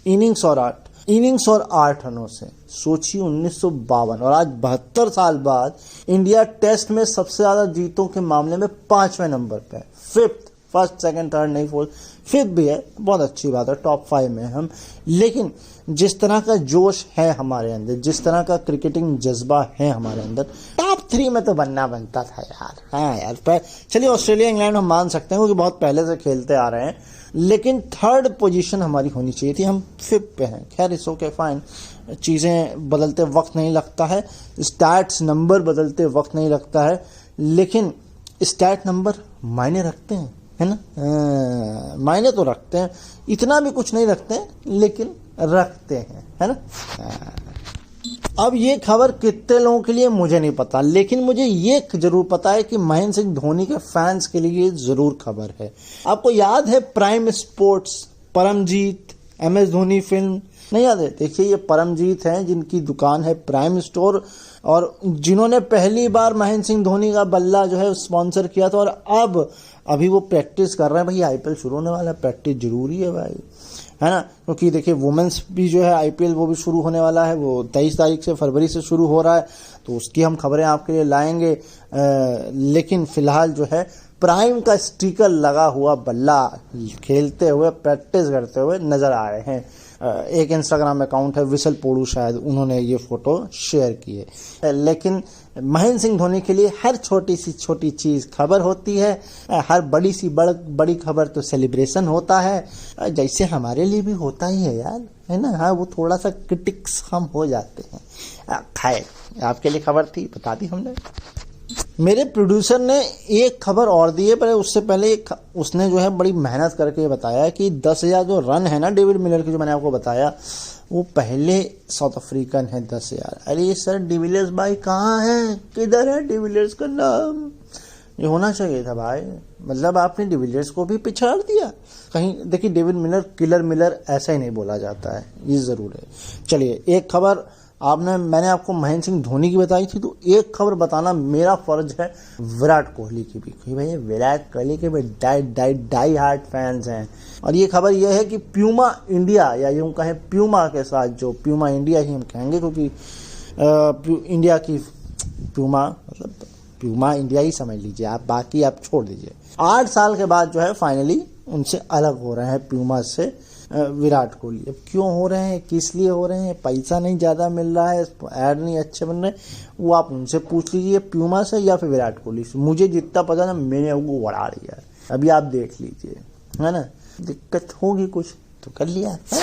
इनिंग्स और 8 रनों से। सोचिए 1952, और आज 72 साल बाद इंडिया टेस्ट में सबसे ज्यादा जीतों के मामले में 5वें नंबर पे है, 5th, फर्स्ट सेकंड थर्ड नहीं, 4th 5th भी है, बहुत अच्छी बात है, टॉप 5 में हम। लेकिन जिस तरह का जोश है हमारे अंदर, जिस तरह का क्रिकेटिंग जज्बा है हमारे अंदर, टॉप 3 में तो बनना बनता था यार। हाँ यार, पर चलिए ऑस्ट्रेलिया इंग्लैंड हम मान सकते हैं क्योंकि बहुत पहले से खेलते आ रहे हैं, लेकिन 3rd पोजीशन हमारी होनी चाहिए थी, हम 5th पे हैं। खैर इट्स ओके, फाइन, चीज़ें बदलते वक्त नहीं लगता है, स्टैट्स नंबर बदलते वक्त नहीं लगता है, लेकिन स्टैट नंबर मायने रखते हैं, है ना? मायने तो रखते हैं, इतना भी कुछ नहीं रखते हैं, लेकिन रखते हैं, है ना? अब ये खबर कितने लोगों के लिए मुझे नहीं पता, लेकिन मुझे ये जरूर पता है कि महेंद्र सिंह धोनी के फैंस के लिए जरूर खबर है। आपको याद है Prime Sports, Paramjit, MS Dhoni film, नहीं याद है? देखिए ये परमजीत हैं जिनकी दुकान है प्राइम स्टोर, और जिन्होंने पहली बार महेंद्र सिंह धोनी का बल्ला जो है स्पॉन्सर किया था, और अभी वो प्रैक्टिस कर रहे हैं। भाई IPL शुरू होने वाला है, प्रैक्टिस जरूरी है भाई, है ना? क्योंकि देखिए वुमेन्स भी जो है IPL वो भी शुरू होने वाला है, वो 23 तारीख से फरवरी से शुरू हो रहा है, तो उसकी हम खबरें आपके लिए लाएंगे। लेकिन फिलहाल जो है प्राइम का स्टिकर लगा हुआ बल्ला खेलते हुए, प्रैक्टिस करते हुए नजर आ रहे हैं। एक इंस्टाग्राम अकाउंट है विसल पोड़ू, शायद उन्होंने ये फोटो शेयर की है। लेकिन महेंद्र सिंह धोनी के लिए हर छोटी सी छोटी चीज खबर होती है, हर बड़ी सी बड़ी खबर तो सेलिब्रेशन होता है, जैसे हमारे लिए भी होता ही है यार, है ना? हाँ, वो थोड़ा सा क्रिटिक्स हम हो जाते हैं। खैर आपके लिए खबर थी, बता दी हमने। मेरे प्रोड्यूसर ने एक खबर और दी है, पर उससे पहले उसने जो है बड़ी मेहनत करके बताया कि 10,000 जो रन है ना डेविड मिलर की, जो मैंने आपको बताया, वो पहले साउथ अफ्रीकन है 10,000। अरे सर डिविलियर्स भाई कहाँ है, किधर है डिविलियर्स का नाम? ये होना चाहिए था भाई, मतलब आपने डिविलियर्स को भी पिछाड़ दिया कहीं। देखिए डेविड मिलर, किलर मिलर ऐसा ही नहीं बोला जाता है, ये जरूर है। चलिए एक खबर मैंने आपको महेंद्र सिंह धोनी की बताई थी, तो एक खबर बताना मेरा फर्ज है विराट कोहली की भी, क्योंकि भाई विराट कोहली के भी डाई हार्ट फैंस हैं। और ये खबर यह है कि प्यूमा इंडिया, या यूं कहें प्यूमा के साथ, जो प्यूमा इंडिया ही हम कहेंगे क्योंकि इंडिया की प्यूमा, मतलब प्यूमा इंडिया ही समझ लीजिए आप, बाकी आप छोड़ दीजिए। 8 साल के बाद जो है फाइनली उनसे अलग हो रहे हैं प्यूमा से विराट कोहली। अब क्यों हो रहे हैं, किस लिए हो रहे हैं? पैसा नहीं ज़्यादा मिल रहा है, ऐड नहीं अच्छे बन रहे, वो आप उनसे पूछ लीजिए, प्यूमा से या फिर विराट कोहली से। मुझे जितना पता ना, मैंने वो बढ़ा दिया है, अभी आप देख लीजिए, है ना? दिक्कत होगी कुछ तो कर लिया है।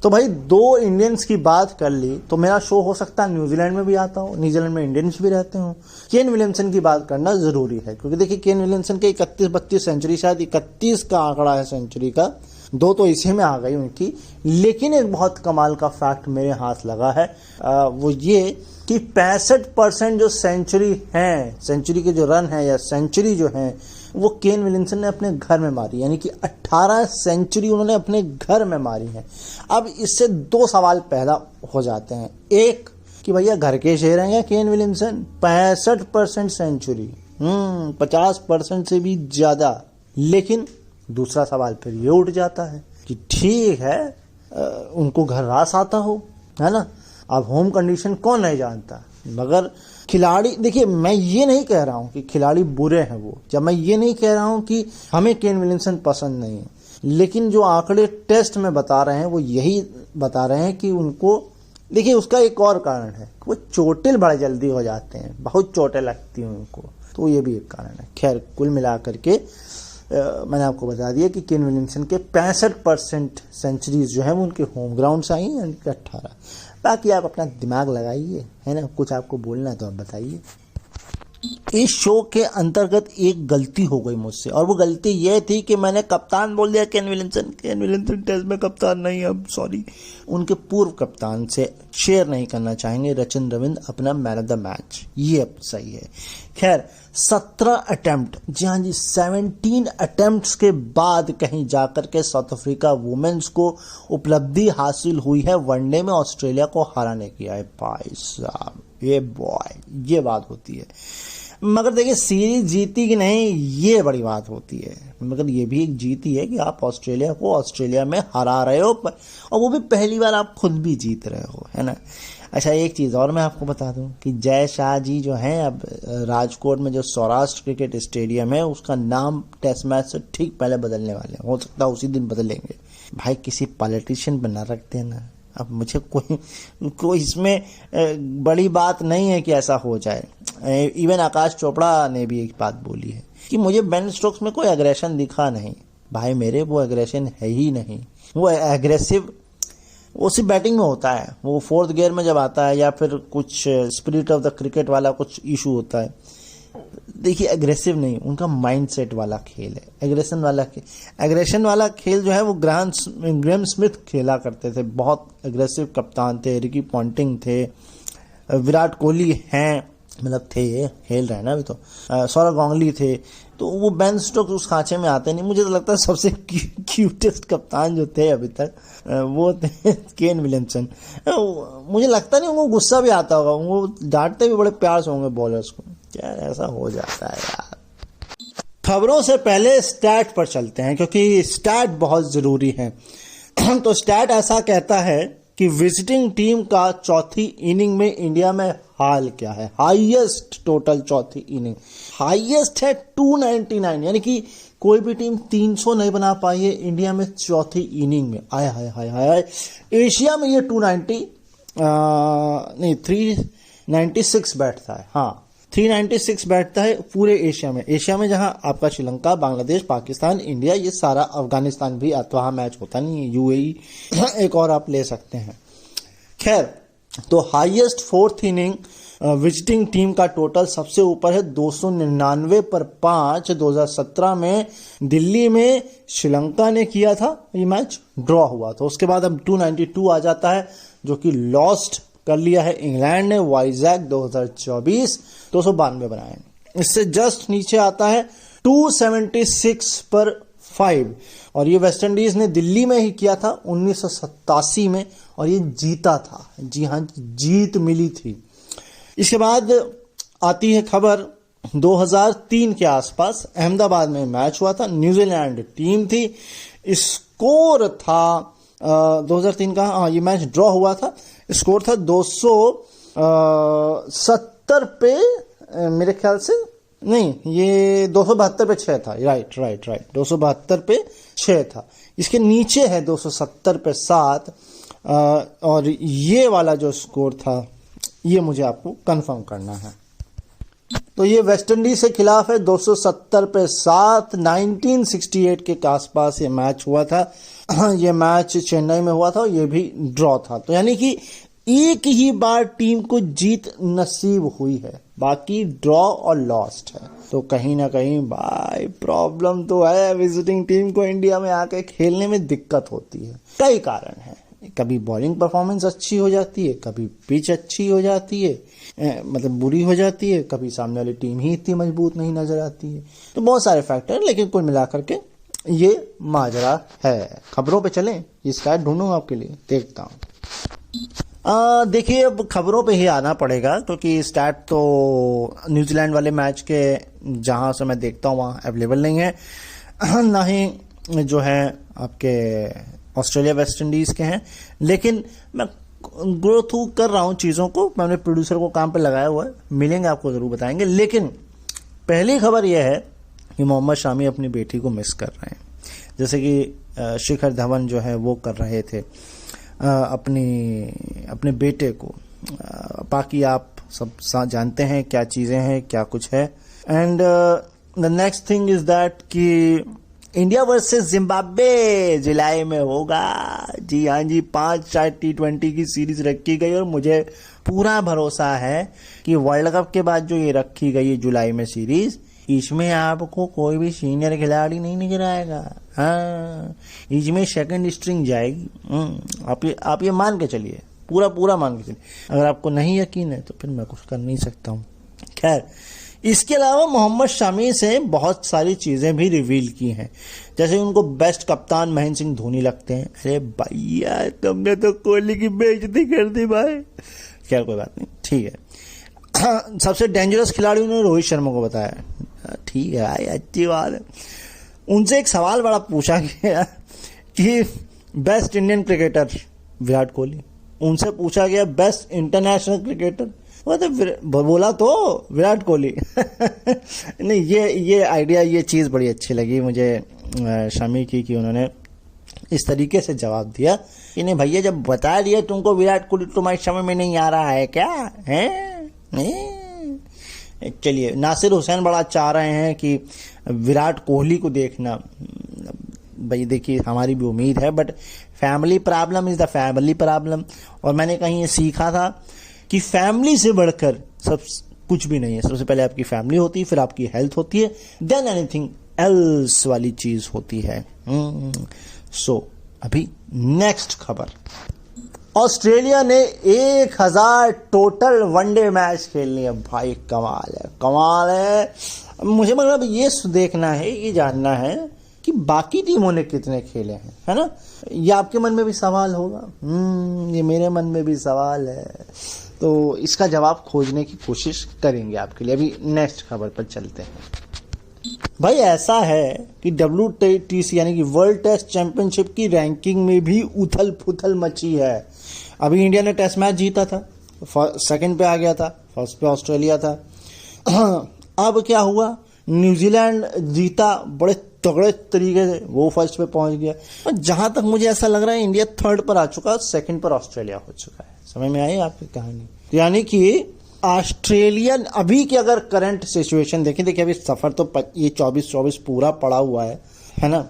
तो भाई 2 इंडियंस की बात कर ली, तो मेरा शो हो सकता है न्यूजीलैंड में भी आता हो, न्यूजीलैंड में इंडियंस भी रहते हो। केन विलियमसन की बात करना जरूरी है, क्योंकि देखिए केन विलियमसन के 31-32 सेंचुरी, शायद 31 का आंकड़ा है सेंचुरी का, 2 तो इसी में आ गई उनकी। लेकिन एक बहुत कमाल का फैक्ट मेरे हाथ लगा है, वो ये कि 65% जो सेंचुरी के जो रन है या सेंचुरी जो है वो केन विलियमसन ने अपने घर में मारी, यानी कि 18 सेंचुरी उन्होंने अपने घर में मारी है। अब इससे 2 सवाल पैदा हो जाते हैं। एक कि भैया घर के शेर हैं केन विलियमसन, 65% सेंचुरी, 50% से भी ज्यादा। लेकिन दूसरा सवाल फिर ये उठ जाता है कि ठीक है उनको घर रास आता हो, है ना, अब होम कंडीशन कौन नहीं जानता, मगर खिलाड़ी, देखिए मैं ये नहीं कह रहा हूं कि खिलाड़ी बुरे हैं वो, जब मैं ये नहीं कह रहा हूं कि हमें केन विलियमसन पसंद नहीं है, लेकिन जो आंकड़े टेस्ट में बता रहे हैं वो यही बता रहे हैं कि उनको, देखिए उसका एक और कारण है, वो चोटिल बड़े जल्दी हो जाते हैं, बहुत चोटें लगती हैं उनको, तो ये भी एक कारण है। खैर कुल मिलाकर के मैंने आपको बता दिया कि केन विलियमसन के 65% सेंचुरीज जो है वो उनके होम ग्राउंड से आई हैं, यानी कि 18। बाकी आप अपना दिमाग लगाइए, है ना, कुछ आपको बोलना है तो आप बताइए। इस शो के अंतर्गत एक गलती हो गई मुझसे, और वो गलती ये थी कि मैंने कप्तान बोल दिया केन विलियमसन टेस्ट में कप्तान नहीं, अब सॉरी। उनके पूर्व कप्तान से शेयर नहीं करना चाहेंगे रचिन रविंद्र अपना मैन ऑफ द मैच, ये अब सही है। खैर 17 अटेम्प्ट, जी हाँ जी 17 अटेम्प्ट्स के बाद कहीं जाकर के साउथ अफ्रीका वुमेन्स को उपलब्धि हासिल हुई है वनडे में ऑस्ट्रेलिया को हराने की। है भाई साहब, ये बात होती है। मगर देखिए सीरीज जीती कि नहीं ये बड़ी बात होती है, मगर ये भी एक जीती है कि आप ऑस्ट्रेलिया को ऑस्ट्रेलिया में हरा रहे हो, और वो भी पहली बार आप खुद भी जीत रहे हो, है ना। अच्छा एक चीज़ और मैं आपको बता दूं कि जय शाह जी जो हैं अब राजकोट में जो सौराष्ट्र क्रिकेट स्टेडियम है उसका नाम टेस्ट मैच से ठीक पहले बदलने वाले हैं, हो सकता है उसी दिन बदलेंगे। भाई किसी पॉलिटिशियन पर ना रखते हैं ना, अब मुझे कोई इसमें बड़ी बात नहीं है कि ऐसा हो जाए। इवन आकाश चोपड़ा ने भी एक बात बोली है कि मुझे बेन स्टोक्स में कोई एग्रेशन दिखा नहीं। भाई मेरे वो एग्रेशन है ही नहीं, वो एग्रेसिव वो सिर्फ बैटिंग में होता है, वो 4th गियर में जब आता है या फिर कुछ स्पिरिट ऑफ द क्रिकेट वाला कुछ इशू होता है। देखिए एग्रेसिव नहीं, उनका माइंडसेट वाला खेल है, एग्रेशन वाला खेल जो है वो ग्रैम स्मिथ खेला करते थे, बहुत एग्रेसिव कप्तान थे, रिकी पॉन्टिंग थे, विराट कोहली हैं, मतलब थे, खेल रहे हैं ना अभी तो, सौरव गांगुली थे, तो वो बेन स्टोक्स उस खांचे में आते नहीं। मुझे तो लगता है सबसे क्यूटेस्ट कप्तान जो थे अभी तक वो थे केन विलियमसन। मुझे लगता नहीं उनको गुस्सा भी आता होगा, वो डांटते भी बड़े प्यार से होंगे बॉलर्स को, क्या ऐसा हो जाता है यार। खबरों से पहले स्टैट पर चलते हैं क्योंकि स्टैट बहुत जरूरी है। तो स्टैट ऐसा कहता है कि विजिटिंग टीम का चौथी इनिंग में इंडिया में हाल क्या है। हाईएस्ट टोटल चौथी इनिंग हाईएस्ट है 299, यानी कि कोई भी टीम 300 नहीं बना पाई है इंडिया में चौथी इनिंग में। आय हाय हाय हाय, एशिया में ये 396 बैठता है, हाँ 396 बैठता है पूरे एशिया में जहां आपका श्रीलंका, बांग्लादेश, पाकिस्तान, इंडिया, ये सारा, अफगानिस्तान भी वहां मैच होता नहीं है, यूएई एक और आप ले सकते हैं। खैर तो highest 4th inning visiting team का टोटल सबसे ऊपर है 299 पर 5। 2017 में दिल्ली में श्रीलंका ने किया था, ये मैच ड्रॉ हुआ था। उसके बाद अब 292 आ जाता है जो कि लॉस्ट कर लिया है इंग्लैंड ने, वाइजैक 2024 292 बनाए। इससे जस्ट नीचे आता है 276 पर 5, और ये वेस्ट इंडीज ने दिल्ली में ही किया था 1987 में, और ये जीता था, जी हाँ जीत मिली थी। इसके बाद आती है खबर 2003 के आसपास अहमदाबाद में मैच हुआ था, न्यूजीलैंड टीम थी, स्कोर था 2003 का, हाँ ये मैच ड्रॉ हुआ था, स्कोर था 270 पे मेरे ख्याल से, नहीं ये 272 पे 6 था, राइट 272 पे 6 था। इसके नीचे है 270 पे 7, और ये वाला जो स्कोर था ये मुझे आपको कंफर्म करना है। तो ये वेस्ट इंडीज के खिलाफ है 270 पे 7, 1968 के आसपास ये मैच हुआ था। ये मैच चेन्नई में हुआ था, ये भी ड्रॉ था। तो यानी कि एक ही बार टीम को जीत नसीब हुई है, बाकी ड्रॉ और लॉस्ट है। तो कहीं ना कहीं भाई प्रॉब्लम तो है, विजिटिंग टीम को इंडिया में आके खेलने में दिक्कत होती है। कई कारण है, कभी बॉलिंग परफॉर्मेंस अच्छी हो जाती है, कभी पिच अच्छी हो जाती है, मतलब बुरी हो जाती है, कभी सामने वाली टीम ही इतनी मजबूत नहीं नजर आती है, तो बहुत सारे फैक्टर, लेकिन कुल मिलाकर के ये माजरा है। खबरों पे चलें, इसका ढूंढूं आपके लिए, देखता हूं। देखिए अब खबरों पे ही आना पड़ेगा क्योंकि स्टैट तो न्यूजीलैंड वाले मैच के जहां से मैं देखता हूं वहां अवेलेबल नहीं है, ना ही जो है आपके ऑस्ट्रेलिया वेस्ट इंडीज के हैं, लेकिन मैं ग्रो थ्रू कर रहा हूं चीज़ों को, मैं अपने प्रोड्यूसर को काम पे लगाया हुआ है, मिलेंगे आपको ज़रूर बताएंगे। लेकिन पहली खबर यह है कि मोहम्मद शामी अपनी बेटी को मिस कर रहे हैं, जैसे कि शिखर धवन जो है वो कर रहे थे अपने बेटे को। बाकी आप सब जानते हैं क्या चीज़ें हैं, क्या कुछ है। And the next thing is that कि इंडिया वर्सेस जिम्बाब्वे जुलाई में होगा। जी हाँ जी, 5 T20 की सीरीज रखी गई और मुझे पूरा भरोसा है कि वर्ल्ड कप के बाद जो ये रखी गई है जुलाई में सीरीज, इसमें आपको कोई भी सीनियर खिलाड़ी नहीं नजर आएगा। हाँ, इसमें सेकंड स्ट्रिंग जाएगी। आप ये मान के चलिए, पूरा मान के चलिए। अगर आपको नहीं यकीन है तो फिर मैं कुछ कर नहीं सकता हूँ। खैर, इसके अलावा मोहम्मद शामी से बहुत सारी चीजें भी रिवील की हैं, जैसे उनको बेस्ट कप्तान महेंद्र सिंह धोनी लगते हैं। अरे भैया तुमने तो कोहली की बेइज्जती कर दी भाई। खैर कोई बात नहीं, ठीक है। सबसे डेंजरस खिलाड़ी उन्होंने रोहित शर्मा को बताया। ठीक है भाई, अच्छी बात है। उनसे एक सवाल बड़ा पूछा गया कि best Indian cricketer Virat Kohli, उनसे पूछा गया बेस्ट इंटरनेशनल क्रिकेटर, वो तो बोला तो विराट कोहली। नहीं, ये आइडिया, ये चीज़ बड़ी अच्छी लगी मुझे शामी की कि उन्होंने इस तरीके से जवाब दिया कि नहीं भैया, जब बता दिया तुमको विराट कोहली, तुम्हारी समझ में नहीं आ रहा है क्या है? चलिए, नासिर हुसैन बड़ा चाह रहे हैं कि विराट कोहली को देखना। भाई देखिए, हमारी भी उम्मीद है, but family problem is the family problem. और मैंने कहीं ये सीखा था कि फैमिली से बढ़कर सब कुछ भी नहीं है। सबसे पहले आपकी फैमिली होती है, फिर आपकी हेल्थ होती है, देन एनीथिंग एल्स वाली चीज होती है। सो अभी नेक्स्ट खबर, ऑस्ट्रेलिया ने 1000 टोटल वनडे मैच खेल लिए। भाई कमाल है। मुझे मतलब ये देखना है, ये जानना है कि बाकी टीमों ने कितने खेले हैं, है ना? ये आपके मन में भी सवाल होगा, ये मेरे मन में भी सवाल है, तो इसका जवाब खोजने की कोशिश करेंगे आपके लिए। अभी नेक्स्ट खबर पर चलते हैं। भाई ऐसा है कि WTC यानी कि वर्ल्ड टेस्ट चैंपियनशिप की रैंकिंग में भी उथल पुथल मची है। अभी इंडिया ने टेस्ट मैच जीता था, सेकंड पे आ गया था, फर्स्ट पे ऑस्ट्रेलिया था। अब क्या हुआ, न्यूजीलैंड जीता बड़े तगड़े तरीके से, वो फर्स्ट पे पहुंच गया। और जहां तक मुझे ऐसा लग रहा है इंडिया थर्ड पर आ चुका है, सेकंड पर ऑस्ट्रेलिया हो चुका है। समझ में आई आपकी कहानी? यानी कि ऑस्ट्रेलियन अभी की अगर करंट सिचुएशन देखें, देखिए अभी सफर तो ये 24 पूरा पड़ा हुआ है ना,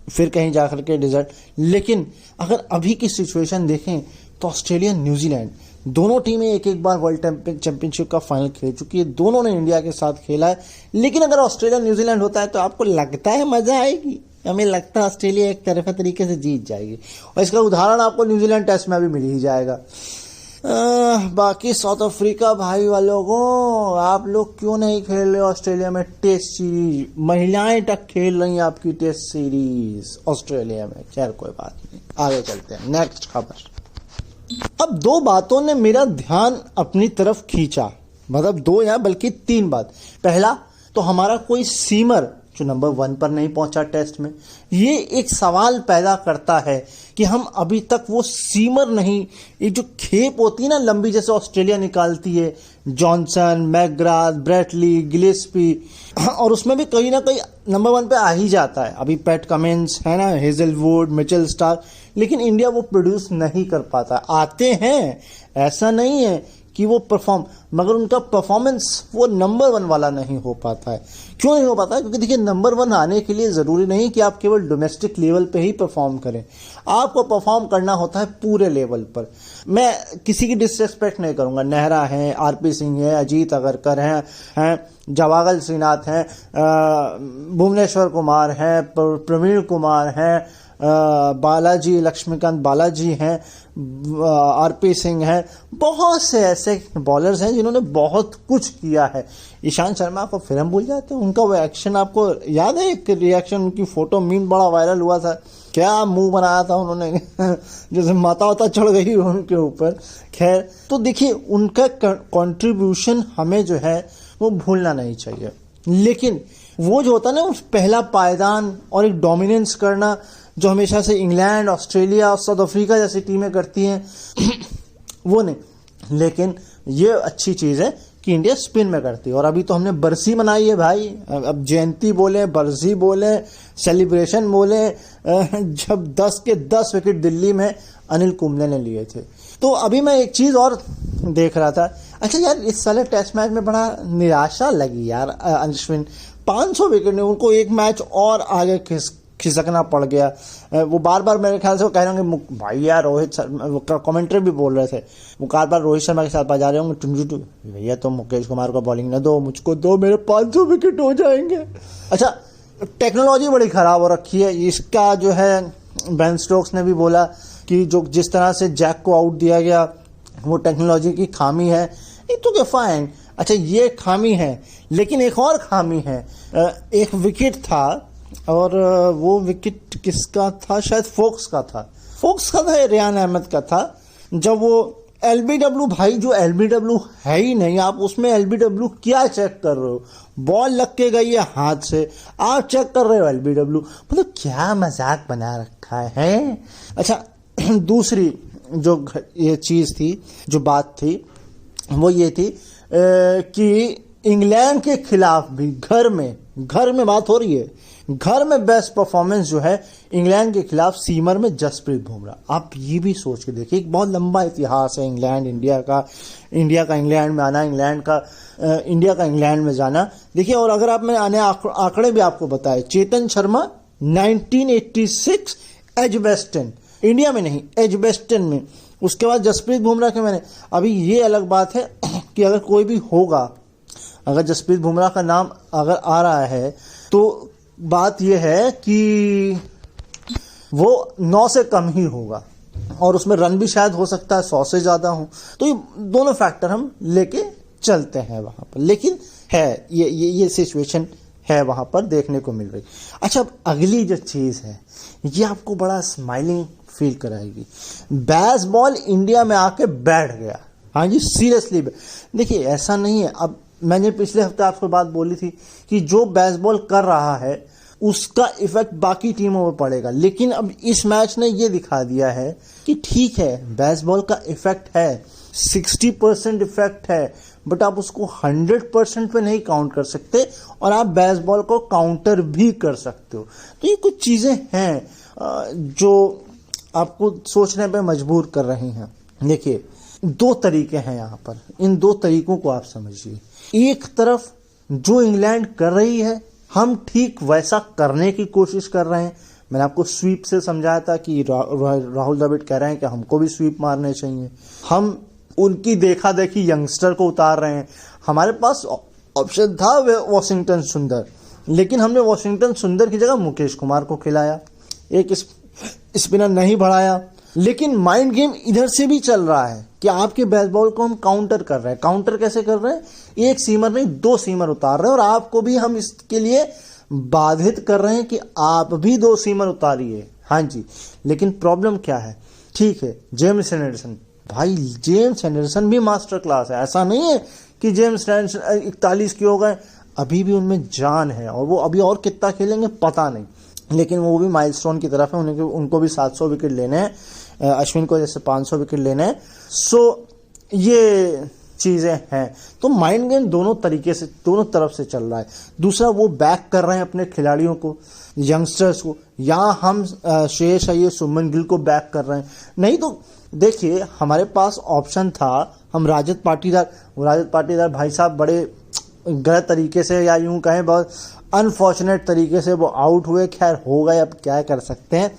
फिर कहीं जाकर के रिजल्ट। लेकिन अगर अभी की सिचुएशन देखें तो ऑस्ट्रेलिया न्यूजीलैंड दोनों टीमें एक बार वर्ल्ड चैंपियनशिप का फाइनल खेल चुकी है, दोनों ने इंडिया के साथ खेला है। लेकिन अगर ऑस्ट्रेलिया न्यूजीलैंड होता है तो आपको लगता है मजा आएगी? हमें लगता है ऑस्ट्रेलिया एक तरफा तरीके से जीत जाएगी, और इसका उदाहरण आपको न्यूजीलैंड टेस्ट में भी मिल ही जाएगा। बाकी साउथ अफ्रीका भाई वालों को, आप लोग क्यों नहीं खेल रहे ऑस्ट्रेलिया में टेस्ट सीरीज? महिलाएं तक खेल रही हैं आपकी टेस्ट सीरीज ऑस्ट्रेलिया में। खैर कोई बात नहीं, आगे चलते हैं। नेक्स्ट खबर। अब 2 बातों ने मेरा ध्यान अपनी तरफ खींचा, मतलब 2 या बल्कि 3 बात। पहला तो हमारा कोई सीमर जो नंबर 1 पर नहीं पहुंचा टेस्ट में, ये एक सवाल पैदा करता है कि हम अभी तक वो सीमर नहीं, ये जो खेप होती है ना लंबी, जैसे ऑस्ट्रेलिया निकालती है, जॉनसन, मैकग्राथ, ब्रेटली, गिलेस्पी, और उसमें भी कहीं ना कहीं नंबर 1 पे आ ही जाता है। अभी पैट कमिंस है ना, हेजलवुड, मिचेल स्टार्क, लेकिन इंडिया वो प्रोड्यूस नहीं कर पाता। आते हैं, ऐसा नहीं है कि वो परफॉर्म, मगर उनका परफॉर्मेंस वो नंबर 1 वाला नहीं हो पाता है। क्यों नहीं हो पाता है? क्योंकि देखिए, नंबर 1 आने के लिए ज़रूरी नहीं कि आप केवल डोमेस्टिक लेवल पे ही परफॉर्म करें, आपको परफॉर्म करना होता है पूरे लेवल पर। मैं किसी की डिसरेस्पेक्ट नहीं करूंगा, नेहरा हैं, आरपी सिंह है, अजीत अगरकर हैं, जवागल श्रीनाथ हैं, भुवनेश्वर कुमार हैं, प्रवीण कुमार हैं, बालाजी, लक्ष्मीकांत बालाजी हैं, आरपी सिंह हैं, बहुत से ऐसे बॉलर्स हैं जिन्होंने बहुत कुछ किया है। ईशांत शर्मा को फिर हम भूल जाते हैं, उनका वो एक्शन आपको याद है? एक रिएक्शन, उनकी फोटो मीम बड़ा वायरल हुआ था, क्या मुंह बनाया था उन्होंने जैसे माता वाता चढ़ गई उनके ऊपर। खैर, तो देखिए, उनका कंट्रीब्यूशन हमें जो है वो भूलना नहीं चाहिए। लेकिन वो जो होता है ना, उस पहला पायदान और एक डोमिनेंस करना जो हमेशा से इंग्लैंड, ऑस्ट्रेलिया और साउथ अफ्रीका जैसी टीमें करती हैं वो नहीं। लेकिन ये अच्छी चीज़ है कि इंडिया स्पिन में करती है। और अभी तो हमने बरसी मनाई है भाई, अब जयंती बोले, बरसी बोले, सेलिब्रेशन बोले, जब 10 के 10 विकेट दिल्ली में अनिल कुंबले ने लिए थे। तो अभी मैं एक चीज़ और देख रहा था, अच्छा यार, इस साल टेस्ट मैच में बड़ा निराशा लगी यार। अश्विन 500 विकेट ने, उनको एक मैच और आगे खिसकना पड़ गया। वो बार बार मेरे ख्याल से वो कह रहे होंगे भाई यार, रोहित शर्मा, वो कमेंट्री भी बोल रहे थे, वो बार बार रोहित शर्मा के साथ बजा रहे होंगे, भैया तुम मुकेश कुमार को बॉलिंग न दो, मुझको दो, मेरे 500 विकेट हो जाएंगे। अच्छा, टेक्नोलॉजी बड़ी खराब हो रखी है, इसका जो है बेन स्टोक्स ने भी बोला कि जो जिस तरह से जैक को आउट दिया गया वो टेक्नोलॉजी की खामी है। तो क्या फाइन, अच्छा ये खामी है, लेकिन एक और खामी है। एक विकेट था और वो विकेट किसका था? शायद फोक्स का था या रेयान अहमद का था। जब वो एलबीडब्ल्यू, भाई जो एलबीडब्ल्यू है ही नहीं, आप उसमें एलबीडब्ल्यू क्या चेक कर रहे हो? बॉल लग के गई है हाथ से, आप चेक कर रहे हो एलबीडब्ल्यू, मतलब क्या मजाक बना रखा है। अच्छा, दूसरी जो ये चीज थी, जो बात थी, वो ये थी कि इंग्लैंड के खिलाफ भी घर में बात हो रही है, घर में बेस्ट परफॉर्मेंस जो है इंग्लैंड के खिलाफ सीमर में जसप्रीत बुमराह। आप ये भी सोच के देखिए, एक बहुत लंबा इतिहास है इंडिया का इंग्लैंड में आना, इंडिया का इंग्लैंड में जाना। देखिए, और अगर आप, मैंने आंकड़े भी आपको बताए, चेतन शर्मा 1986 एजबेस्टन, इंडिया में नहीं, एजबेस्टन में। उसके बाद जसप्रीत बुमराह के मैंने, अभी ये अलग बात है कि अगर कोई भी होगा, अगर जसप्रीत बुमराह का नाम अगर आ रहा है तो बात यह है कि वो 9 से कम ही होगा और उसमें रन भी शायद हो सकता है 100 से ज्यादा हो। तो ये दोनों फैक्टर हम लेके चलते हैं वहां पर, लेकिन है ये सिचुएशन है वहां पर देखने को मिल रही। अच्छा, अब अगली जो चीज है ये आपको बड़ा स्माइलिंग फील कराएगी। बेसबॉल इंडिया में आके बैठ गया। हाँ जी, सीरियसली। देखिए, ऐसा नहीं है, अब मैंने पिछले हफ्ते आपको बात बोली थी कि जो बेसबॉल कर रहा है उसका इफेक्ट बाकी टीमों में पड़ेगा, लेकिन अब इस मैच ने ये दिखा दिया है कि ठीक है, बेसबॉल का इफेक्ट है, 60% इफेक्ट है, बट आप उसको 100% पे नहीं काउंट कर सकते और आप बेसबॉल को काउंटर भी कर सकते हो। तो ये कुछ चीजें हैं जो आपको सोचने पे मजबूर कर रही हैं। देखिए, 2 तरीके हैं यहाँ पर, इन 2 तरीकों को आप समझिए। एक तरफ जो इंग्लैंड कर रही है, हम ठीक वैसा करने की कोशिश कर रहे हैं। मैंने आपको स्वीप से समझाया था कि राहुल द्रविड़ कह रहे हैं कि हमको भी स्वीप मारने चाहिए। हम उनकी देखा देखी यंगस्टर को उतार रहे हैं। हमारे पास ऑप्शन था वॉशिंगटन सुंदर, लेकिन हमने वॉशिंगटन सुंदर की जगह मुकेश कुमार को खिलाया, एक स्पिनर नहीं बढ़ाया। लेकिन माइंड गेम इधर से भी चल रहा है कि आपके बेसबॉल को हम काउंटर कर रहे हैं। काउंटर कैसे कर रहे हैं? एक सीमर नहीं, 2 सीमर उतार रहे हैं और आपको भी हम इसके लिए बाधित कर रहे हैं कि आप भी 2 सीमर उतारिए। हाँ जी, लेकिन प्रॉब्लम क्या है? ठीक है, जेम्स एंडरसन, भाई जेम्स एंडरसन भी मास्टर क्लास है। ऐसा नहीं है कि जेम्स एंडरसन 41 के हो गए, अभी भी उनमें जान है और वो अभी और कितना खेलेंगे पता नहीं, लेकिन वो भी माइलस्टोन की तरफ है। उनको भी 700 विकेट लेने हैं, अश्विन को जैसे 500 विकेट लेने हैं। सो ये चीजें हैं। तो माइंड गेम दोनों तरीके से, दोनों तरफ से चल रहा है। दूसरा, वो बैक कर रहे हैं अपने खिलाड़ियों को, यंगस्टर्स को। यहाँ हम श्रेयस अय्यर, शुभमन गिल को बैक कर रहे हैं। नहीं तो देखिए, हमारे पास ऑप्शन था, हम राजत पाटीदार भाई साहब बड़े गलत तरीके से या यूं कहें बहुत अनफॉर्चुनेट तरीके से वो आउट हुए। खैर हो गए, अब क्या कर सकते हैं।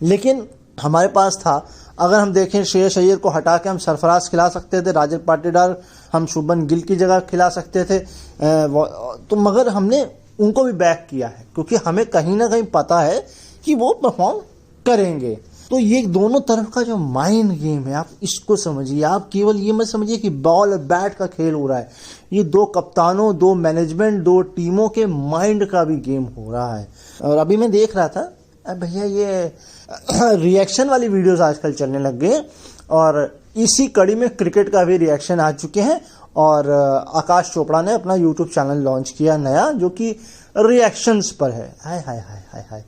लेकिन हमारे पास था, अगर हम देखें श्रेयस अय्यर को हटा के हम सरफराज खिला सकते थे, राजत पाटीदार हम शुभमन गिल की जगह खिला सकते थे, तो मगर हमने उनको भी बैक किया है क्योंकि हमें कहीं ना कहीं पता है कि वो परफॉर्म करेंगे। तो ये दोनों तरफ का जो माइंड गेम है आप इसको समझिए। आप केवल ये मत समझिए कि बॉल और बैट का खेल हो रहा है, ये दो कप्तानों, दो मैनेजमेंट, दो टीमों के माइंड का भी गेम हो रहा है। और अभी मैं देख रहा था भैया ये रिएक्शन वाली वीडियोस आजकल चलने लग गए और इसी कड़ी में क्रिकेट का भी रिएक्शन आ चुके हैं। और आकाश चोपड़ा ने अपना यूट्यूब चैनल लॉन्च किया नया, जो कि रिएक्शंस पर है। हाय हाय हाय हाय हाय,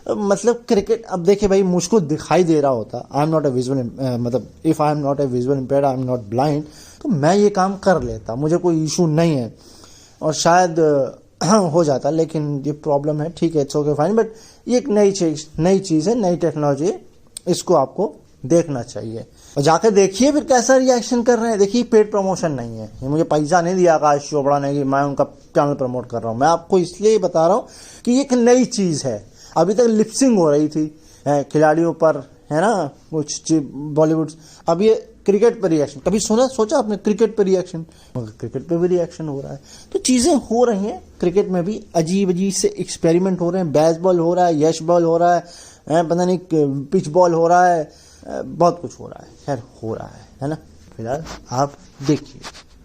मतलब क्रिकेट। अब देखिए भाई, मुझको दिखाई दे रहा होता, I am not a visual, मतलब if I am not a visual impaired, I am not blind, तो मैं ये काम कर लेता, मुझे कोई इशू नहीं है और शायद हो जाता। लेकिन ये प्रॉब्लम है, ठीक है, इट्स ओके फाइन, बट ये एक नई चीज़ है, नई टेक्नोलॉजी, इसको आपको देखना चाहिए और जाकर देखिए फिर कैसा रिएक्शन कर रहे हैं। देखिए पेड प्रमोशन नहीं है, ये मुझे पैसा नहीं दिया आकाश चोपड़ा ने कि मैं उनका चैनल प्रमोट कर रहा हूँ। मैं आपको इसलिए बता रहा हूँ कि ये एक नई चीज़ है। अभी तक लिपसिंग हो रही थी खिलाड़ियों पर, है ना, कुछ बॉलीवुड। अब ये क्रिकेट पर रिएक्शन, कभी सोचा आपने क्रिकेट पर रिएक्शन, मगर क्रिकेट पर भी रिएक्शन हो रहा है। तो चीज़ें हो रही हैं क्रिकेट में भी, अजीब से एक्सपेरिमेंट हो रहे हैं। बेसबॉल हो रहा है, यश बॉल हो रहा है, पता नहीं पिच बॉल हो रहा है, बहुत कुछ हो रहा है। खैर हो रहा है ना। फिलहाल आप देखिए,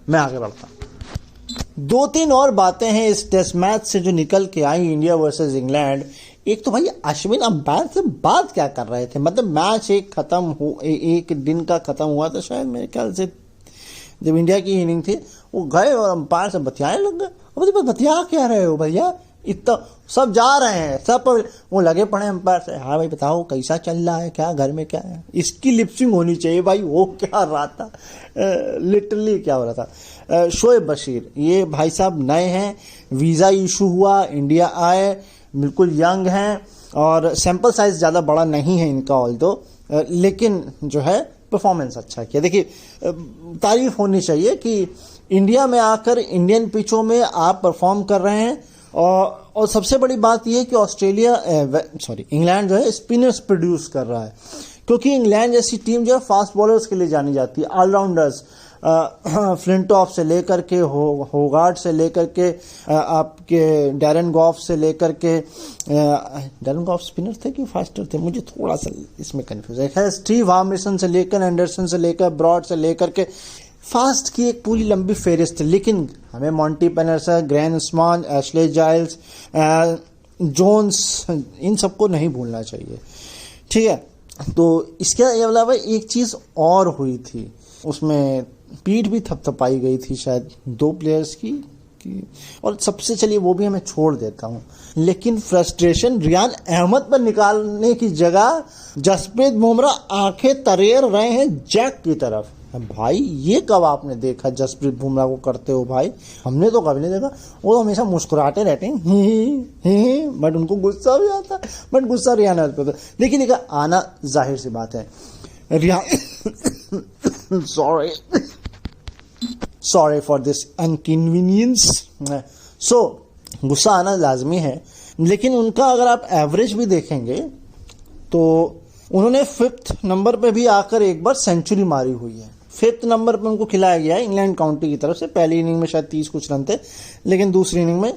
मैं आगे बढ़ता हूँ। 2-3 और बातें हैं इस टेस्ट मैच से जो निकल के आई इंडिया वर्सेस इंग्लैंड। एक तो भाई अश्विन अंपायर से बात क्या कर रहे थे, मतलब मैच एक दिन का खत्म हुआ था शायद, मेरे ख्याल से जब इंडिया की इनिंग थी, वो गए और अंपायर से बतियाने लग गए। बतिया क्या रहे हो भैया, इतना सब जा रहे हैं, सब वो लगे पड़े अंपायर से, हाँ भाई बताओ कैसा चल रहा है, क्या घर में क्या है। इसकी लिपसिंग होनी चाहिए भाई, वो क्या रहा था, लिटरली क्या हो रहा था। शोएब बशीर, ये भाई साहब नए हैं, वीज़ा इशू हुआ, इंडिया आए, बिल्कुल यंग हैं और सैंपल साइज ज़्यादा बड़ा नहीं है इनका ऑल्दो, लेकिन जो है परफॉर्मेंस अच्छा किया। देखिए तारीफ होनी चाहिए कि इंडिया में आकर इंडियन पिचों में आप परफॉर्म कर रहे हैं। और सबसे बड़ी बात यह है कि इंग्लैंड जो है स्पिनर्स प्रोड्यूस कर रहा है, क्योंकि इंग्लैंड जैसी टीम जो है फास्ट बॉलर्स के लिए जानी जाती है, ऑलराउंडर्स, फ्लिंटॉफ से लेकर के होगार्ड से लेकर के आपके डैरन गॉफ से लेकर के, डैरन गॉफ स्पिनर थे कि फास्टर थे, मुझे थोड़ा सा इसमें कंफ्यूज है। स्टीव हार्मिसन से लेकर, एंडरसन से लेकर, ब्रॉड से लेकर के फास्ट की एक पूरी लंबी फेरिस्त है। लेकिन हमें Monty Panesar, Graeme Swann, Ashley Giles, Jones, इन सबको नहीं भूलना चाहिए, ठीक है। तो इसके अलावा एक चीज़ और हुई थी, उसमें पीठ भी थपथपाई गई थी शायद 2 प्लेयर्स की, और सबसे चलिए वो भी मैं छोड़ देता हूँ। लेकिन फ्रस्ट्रेशन रियान अहमद पर निकालने की जगह जसप्रीत बुमराह आंखें तरेर रहे हैं जैक की तरफ। भाई ये कब आपने देखा जसप्रीत बुमराह को करते हो भाई, हमने तो कभी नहीं देखा। वो तो हमेशा मुस्कुराते रहते हैं, बट उनको गुस्सा भी आता है, बट गुस्सा रियान अहमद पे। लेकिन एक आना जाहिर सी बात है, रियान sorry for this inconvenience. So गुस्सा आना लाजमी है, लेकिन उनका अगर आप एवरेज भी देखेंगे तो उन्होंने 5th नंबर पे भी आकर एक बार सेंचुरी मारी हुई है। 5th नंबर पे उनको खिलाया गया है इंग्लैंड काउंटी की तरफ से। पहली इनिंग में शायद 30 कुछ रन थे, लेकिन दूसरी इनिंग में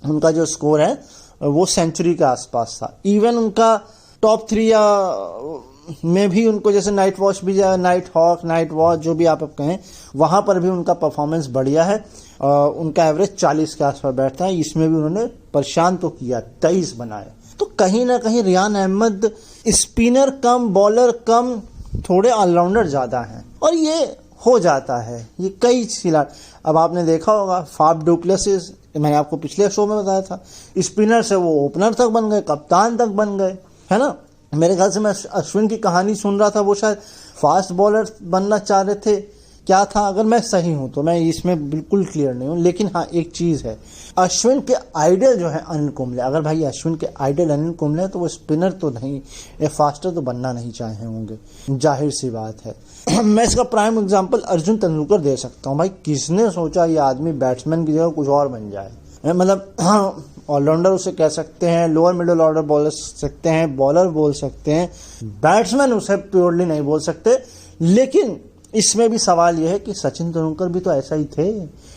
उनका जो स्कोर है वो सेंचुरी के आसपास था। इवन उनका टॉप 3 में भी उनको जैसे नाइट वॉच भी, नाइट हॉक, नाइट वॉच जो भी आप कहें, वहां पर भी उनका परफॉर्मेंस बढ़िया है। उनका एवरेज 40 के आसपास बैठता है। इसमें भी उन्होंने परेशान तो किया, 23 बनाए। तो कहीं ना कहीं रियान अहमद स्पिनर कम, बॉलर कम, थोड़े ऑलराउंडर ज्यादा हैं, और ये हो जाता है। ये कई खिलाड़ी, अब आपने देखा होगा फाफ डु प्लेसिस, मैंने आपको पिछले शो में बताया था, स्पिनर से वो ओपनर तक बन गए, कप्तान तक बन गए, है ना। मेरे ख्याल से मैं अश्विन की कहानी सुन रहा था, वो शायद फास्ट बॉलर बनना चाह रहे थे, क्या था, अगर मैं सही हूं तो, मैं इसमें बिल्कुल क्लियर नहीं हूं। लेकिन हाँ एक चीज है, अश्विन के आइडल जो है अनिल कुंबले, अगर भाई अश्विन के आइडल अनिल कुंबले तो वो स्पिनर तो नहीं, या फास्टर तो बनना नहीं चाहे होंगे, जाहिर सी बात है। मैं इसका प्राइम एग्जांपल अर्जुन तेंदुलकर दे सकता हूँ। भाई किसने सोचा ये आदमी बैट्समैन की जगह कुछ और बन जाए। मतलब हाँ, ऑलराउंडर उसे कह सकते हैं, लोअर मिडिल ऑर्डर बॉलर सकते हैं, बॉलर बोल सकते हैं, बैट्समैन उसे प्योरली नहीं बोल सकते। लेकिन इसमें भी सवाल यह है कि सचिन तेंदुलकर भी तो ऐसा ही थे।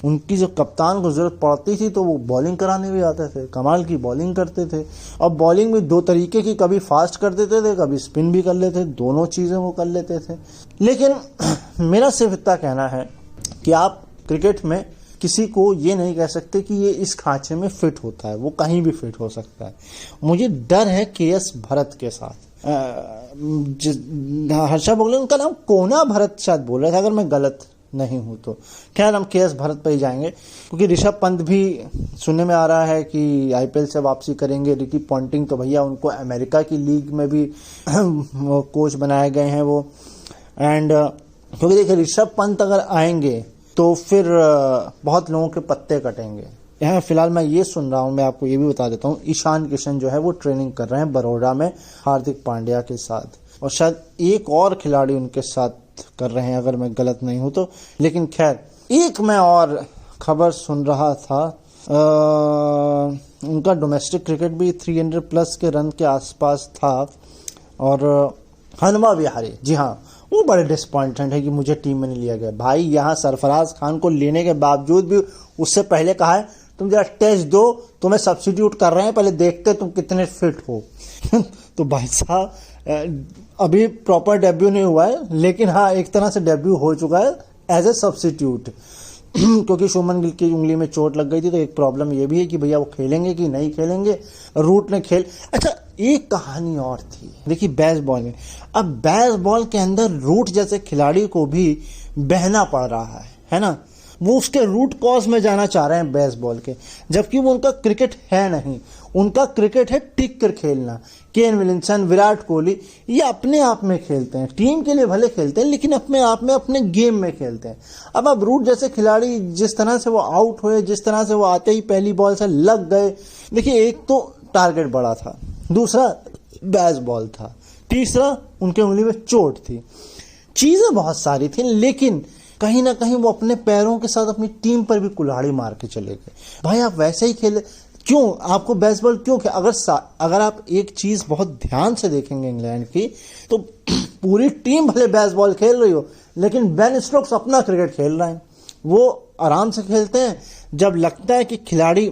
उनकी जो कप्तान को जरूरत पड़ती थी तो वो बॉलिंग कराने भी आते थे, कमाल की बॉलिंग करते थे। और बॉलिंग भी दो तरीके की, कभी फास्ट कर देते थे, कभी स्पिन भी कर लेते थे, दोनों चीज़ें वो कर लेते थे। लेकिन मेरा सिर्फ इतना कहना है कि आप क्रिकेट में किसी को ये नहीं कह सकते कि ये इस खांचे में फिट होता है, वो कहीं भी फिट हो सकता है। मुझे डर है केएस भरत के साथ। हर्षा भोगले उनका नाम कोना भरत शायद बोल रहे थे, अगर मैं गलत नहीं हूं तो। खैर हम केएस भरत पर ही जाएंगे, क्योंकि ऋषभ पंत भी सुनने में आ रहा है कि आईपीएल से वापसी करेंगे। रिकी पॉन्टिंग तो भैया उनको अमेरिका की लीग में भी कोच बनाए गए हैं वो। एंड क्योंकि देखिए ऋषभ पंत अगर आएंगे तो फिर बहुत लोगों के पत्ते कटेंगे। यहाँ फिलहाल मैं ये सुन रहा हूँ, मैं आपको ये भी बता देता हूँ, ईशान किशन जो है वो ट्रेनिंग कर रहे हैं बड़ौदा में हार्दिक पांड्या के साथ, और शायद एक और खिलाड़ी उनके साथ कर रहे हैं अगर मैं गलत नहीं हूँ तो। लेकिन खैर एक मैं और खबर सुन रहा था, उनका डोमेस्टिक क्रिकेट भी 300 प्लस के रन के आसपास था। और हनुमा विहारी, जी हाँ, वो बड़े डिसअपॉइंटेड है कि मुझे टीम में नहीं लिया गया। भाई यहाँ सरफराज खान को लेने के बावजूद भी उससे पहले कहा है तुम जरा टेस्ट दो, तुम्हें सब्स्टिट्यूट कर रहे हैं, पहले देखते तुम कितने फिट हो। तो भाई साहब अभी प्रॉपर डेब्यू नहीं हुआ है, लेकिन हाँ एक तरह से डेब्यू हो चुका है एज ए सब्स्टिट्यूट। क्योंकि शुभमन गिल की उंगली में चोट लग गई थी, तो एक प्रॉब्लम ये भी है कि भैया वो खेलेंगे कि नहीं खेलेंगे। रूट ने खेल, अच्छा एक कहानी और थी, देखिए बेसबॉल में अब बेसबॉल के अंदर रूट जैसे खिलाड़ी को भी बहना पड़ रहा है ना। वो उसके रूट कॉज में जाना चाह रहे हैं बेसबॉल के, जबकि वो उनका क्रिकेट है नहीं। उनका क्रिकेट है टिक कर खेलना। केन विलियमसन, विराट कोहली ये अपने आप में खेलते हैं, टीम के लिए भले खेलते हैं लेकिन अपने आप में अपने गेम में खेलते हैं। अब रूट जैसे खिलाड़ी जिस तरह से वो आउट हुए, जिस तरह से वो आते ही पहली बॉल से लग गए, देखिए एक तो टारगेट बड़ा था, दूसरा बेसबॉल था, तीसरा उनके उंगली में चोट थी, चीजें बहुत सारी थी। लेकिन कहीं ना कहीं वो अपने पैरों के साथ अपनी टीम पर भी कुल्हाड़ी मार के चले गए। भाई आप वैसे ही खेले, क्यों आपको बेसबॉल क्यों अगर आप एक चीज बहुत ध्यान से देखेंगे इंग्लैंड की, तो पूरी टीम भले बेसबॉल खेल रही हो लेकिन बेन स्टोक्स अपना क्रिकेट खेल रहे हैं। वो आराम से खेलते हैं, जब लगता है कि खिलाड़ी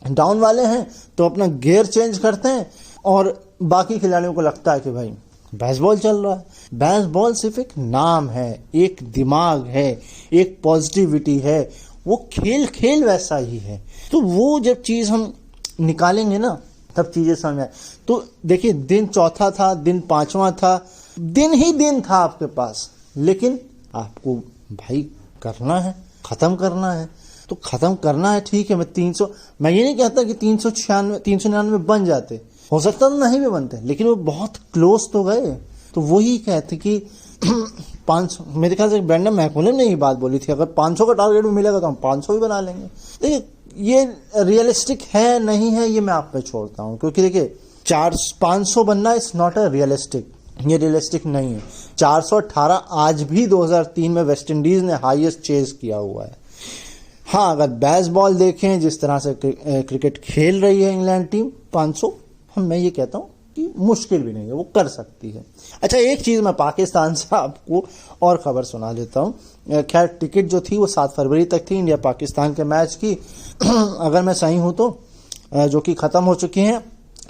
डाउन वाले हैं तो अपना गियर चेंज करते हैं, और बाकी खिलाड़ियों को लगता है कि भाई बेसबॉल चल रहा है। बेसबॉल सिर्फ एक नाम है, एक दिमाग है, एक पॉजिटिविटी है, वो खेल वैसा ही है। तो वो जब चीज हम निकालेंगे ना तब चीजें समझ आए। तो देखिए दिन चौथा था, दिन पांचवा था, दिन ही दिन था आपके पास, लेकिन आपको भाई करना है, खत्म करना है। तो खत्म करना है, ठीक है। मैं ये नहीं कहता कि 399 बन जाते, हो सकता तो नहीं भी बनते, लेकिन वो बहुत क्लोज तो गए। तो वही कहते कि 500, मेरे ख्याल से ब्रेंडन मैकुलम ने ही बात बोली थी, अगर 500 का टारगेट भी मिलेगा तो हम 500 भी बना लेंगे। देखिए ये रियलिस्टिक है नहीं है ये मैं आप पे छोड़ता हूँ, क्योंकि देखिए 500 बनना इज नॉट अ रियलिस्टिक, ये रियलिस्टिक नहीं है। 418 आज भी 2003 में वेस्ट इंडीज ने हाईएस्ट चेज किया हुआ है। हाँ अगर बेसबॉल देखें जिस तरह से क्रिकेट खेल रही है इंग्लैंड टीम, 500 मैं ये कहता हूँ कि मुश्किल भी नहीं है, वो कर सकती है। अच्छा एक चीज मैं पाकिस्तान से आपको और खबर सुना देता हूँ। खैर टिकट जो थी वो 7 फरवरी तक थी इंडिया पाकिस्तान के मैच की, अगर मैं सही हूं तो, जो कि खत्म हो चुकी हैं,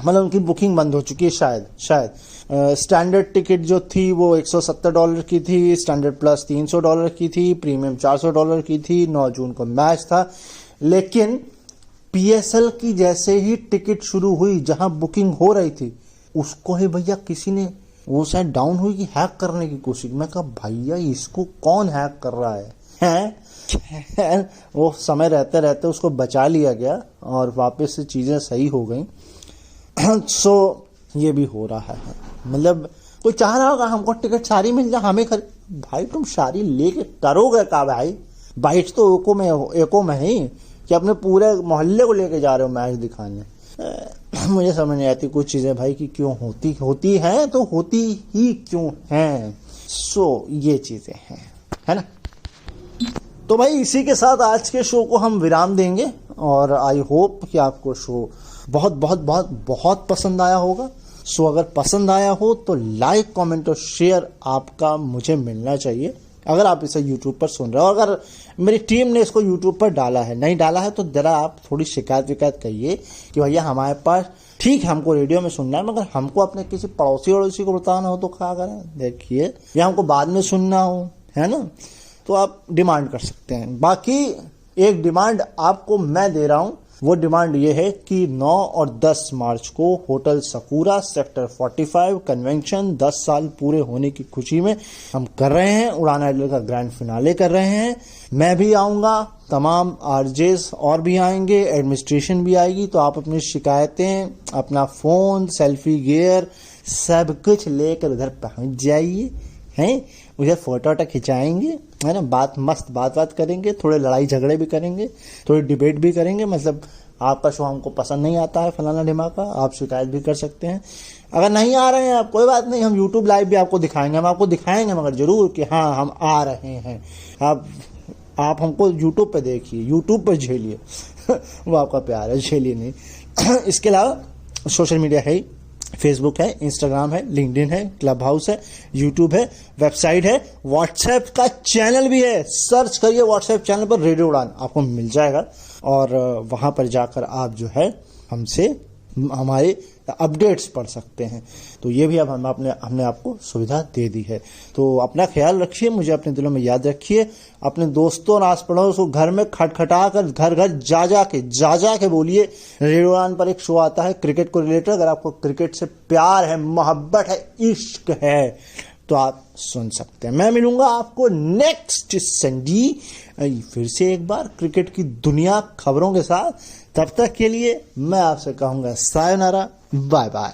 मतलब उनकी बुकिंग बंद हो चुकी है शायद। स्टैंडर्ड टिकट जो थी वो $170 की थी, स्टैंडर्ड प्लस $300 की थी, प्रीमियम $400 की थी। 9 जून को मैच था, लेकिन पीएसएल की जैसे ही टिकट शुरू हुई जहां बुकिंग हो रही थी, उसको ही भैया किसी ने, वो शायद डाउन हुई कि हैक करने की कोशिश। मैं कहा भैया इसको कौन हैक कर रहा है? वो समय रहते रहते उसको बचा लिया गया और वापस से चीजें सही हो गई। सो ये भी हो रहा है, मतलब कोई चाह रहा होगा हमको टिकट सारी मिल जाए, हमें भाई तुम सारी लेके करोगे का भाई? बाइट तो एको में ही कि अपने पूरे मोहल्ले को लेके जा रहे हो मैच दिखाने। मुझे समझ नहीं आती कुछ चीजें भाई कि क्यों होती हैं, तो होती ही क्यों हैं। सो ये चीजें हैं, है ना। तो भाई इसी के साथ आज के शो को हम विराम देंगे और आई होप कि आपको शो बहुत बहुत बहुत बहुत पसंद आया होगा। सो अगर पसंद आया हो तो लाइक, कमेंट और शेयर आपका मुझे मिलना चाहिए। अगर आप इसे YouTube पर सुन रहे हो, अगर मेरी टीम ने इसको YouTube पर डाला है, नहीं डाला है तो जरा आप थोड़ी शिकायत विकायत कहिए कि भैया हमारे पास ठीक है, हमको रेडियो में सुनना है, मगर हमको अपने किसी पड़ोसी वड़ोसी को बताना हो तो क्या करें, देखिए, या हमको बाद में सुनना हो, है ना, तो आप डिमांड कर सकते हैं। बाकी एक डिमांड आपको मैं दे रहा हूं, वो डिमांड ये है कि 9 और 10 मार्च को होटल सकूरा सेक्टर 45 कन्वेंशन 10 साल पूरे होने की खुशी में हम कर रहे हैं, उड़ान आइडल का ग्रैंड फिनाले कर रहे हैं। मैं भी आऊंगा, तमाम आरजेस और भी आएंगे, एडमिनिस्ट्रेशन भी आएगी। तो आप अपनी शिकायतें, अपना फोन, सेल्फी गियर सब कुछ लेकर उधर पहुंच जाइए, हैं, उधर फोटो वोटो खिंचाएंगे, है ना, मस्त बात करेंगे, थोड़े लड़ाई झगड़े भी करेंगे, थोड़ी डिबेट भी करेंगे। मतलब आपका शो हमको पसंद नहीं आता है फलाना ढिमाका, आप शिकायत भी कर सकते हैं। अगर नहीं आ रहे हैं आप, कोई बात नहीं, हम YouTube लाइव भी आपको दिखाएंगे, हम आपको दिखाएंगे मगर जरूर कि हाँ हम आ रहे हैं। आप हमको YouTube पे देखिए, YouTube पर झेलिए वो आपका प्यार है, झेलिए नहीं। इसके अलावा सोशल मीडिया है, फेसबुक है, इंस्टाग्राम है, लिंक्डइन है, क्लब हाउस है, यूट्यूब है, वेबसाइट है, व्हाट्सएप का चैनल भी है। सर्च करिए व्हाट्सएप चैनल पर रेडियो उड़ान, आपको मिल जाएगा और वहां पर जाकर आप जो है हमसे हमारे अपडेट्स पढ़ सकते हैं। तो ये भी अब हमने आपको सुविधा दे दी है। तो अपना ख्याल रखिए, मुझे अपने दिलों में याद रखिए, अपने दोस्तों और आस पड़ोस को घर में खटखटा कर घर घर जा के बोलिए रेडियो उड़ान पर एक शो आता है क्रिकेट को रिलेटेड। अगर आपको क्रिकेट से प्यार है, मोहब्बत है, इश्क है तो आप सुन सकते हैं। मैं मिलूंगा आपको नेक्स्ट संडे फिर से एक बार क्रिकेट की दुनिया खबरों के साथ। तब तक के लिए मैं आपसे कहूंगा सायोनारा, बाय बाय।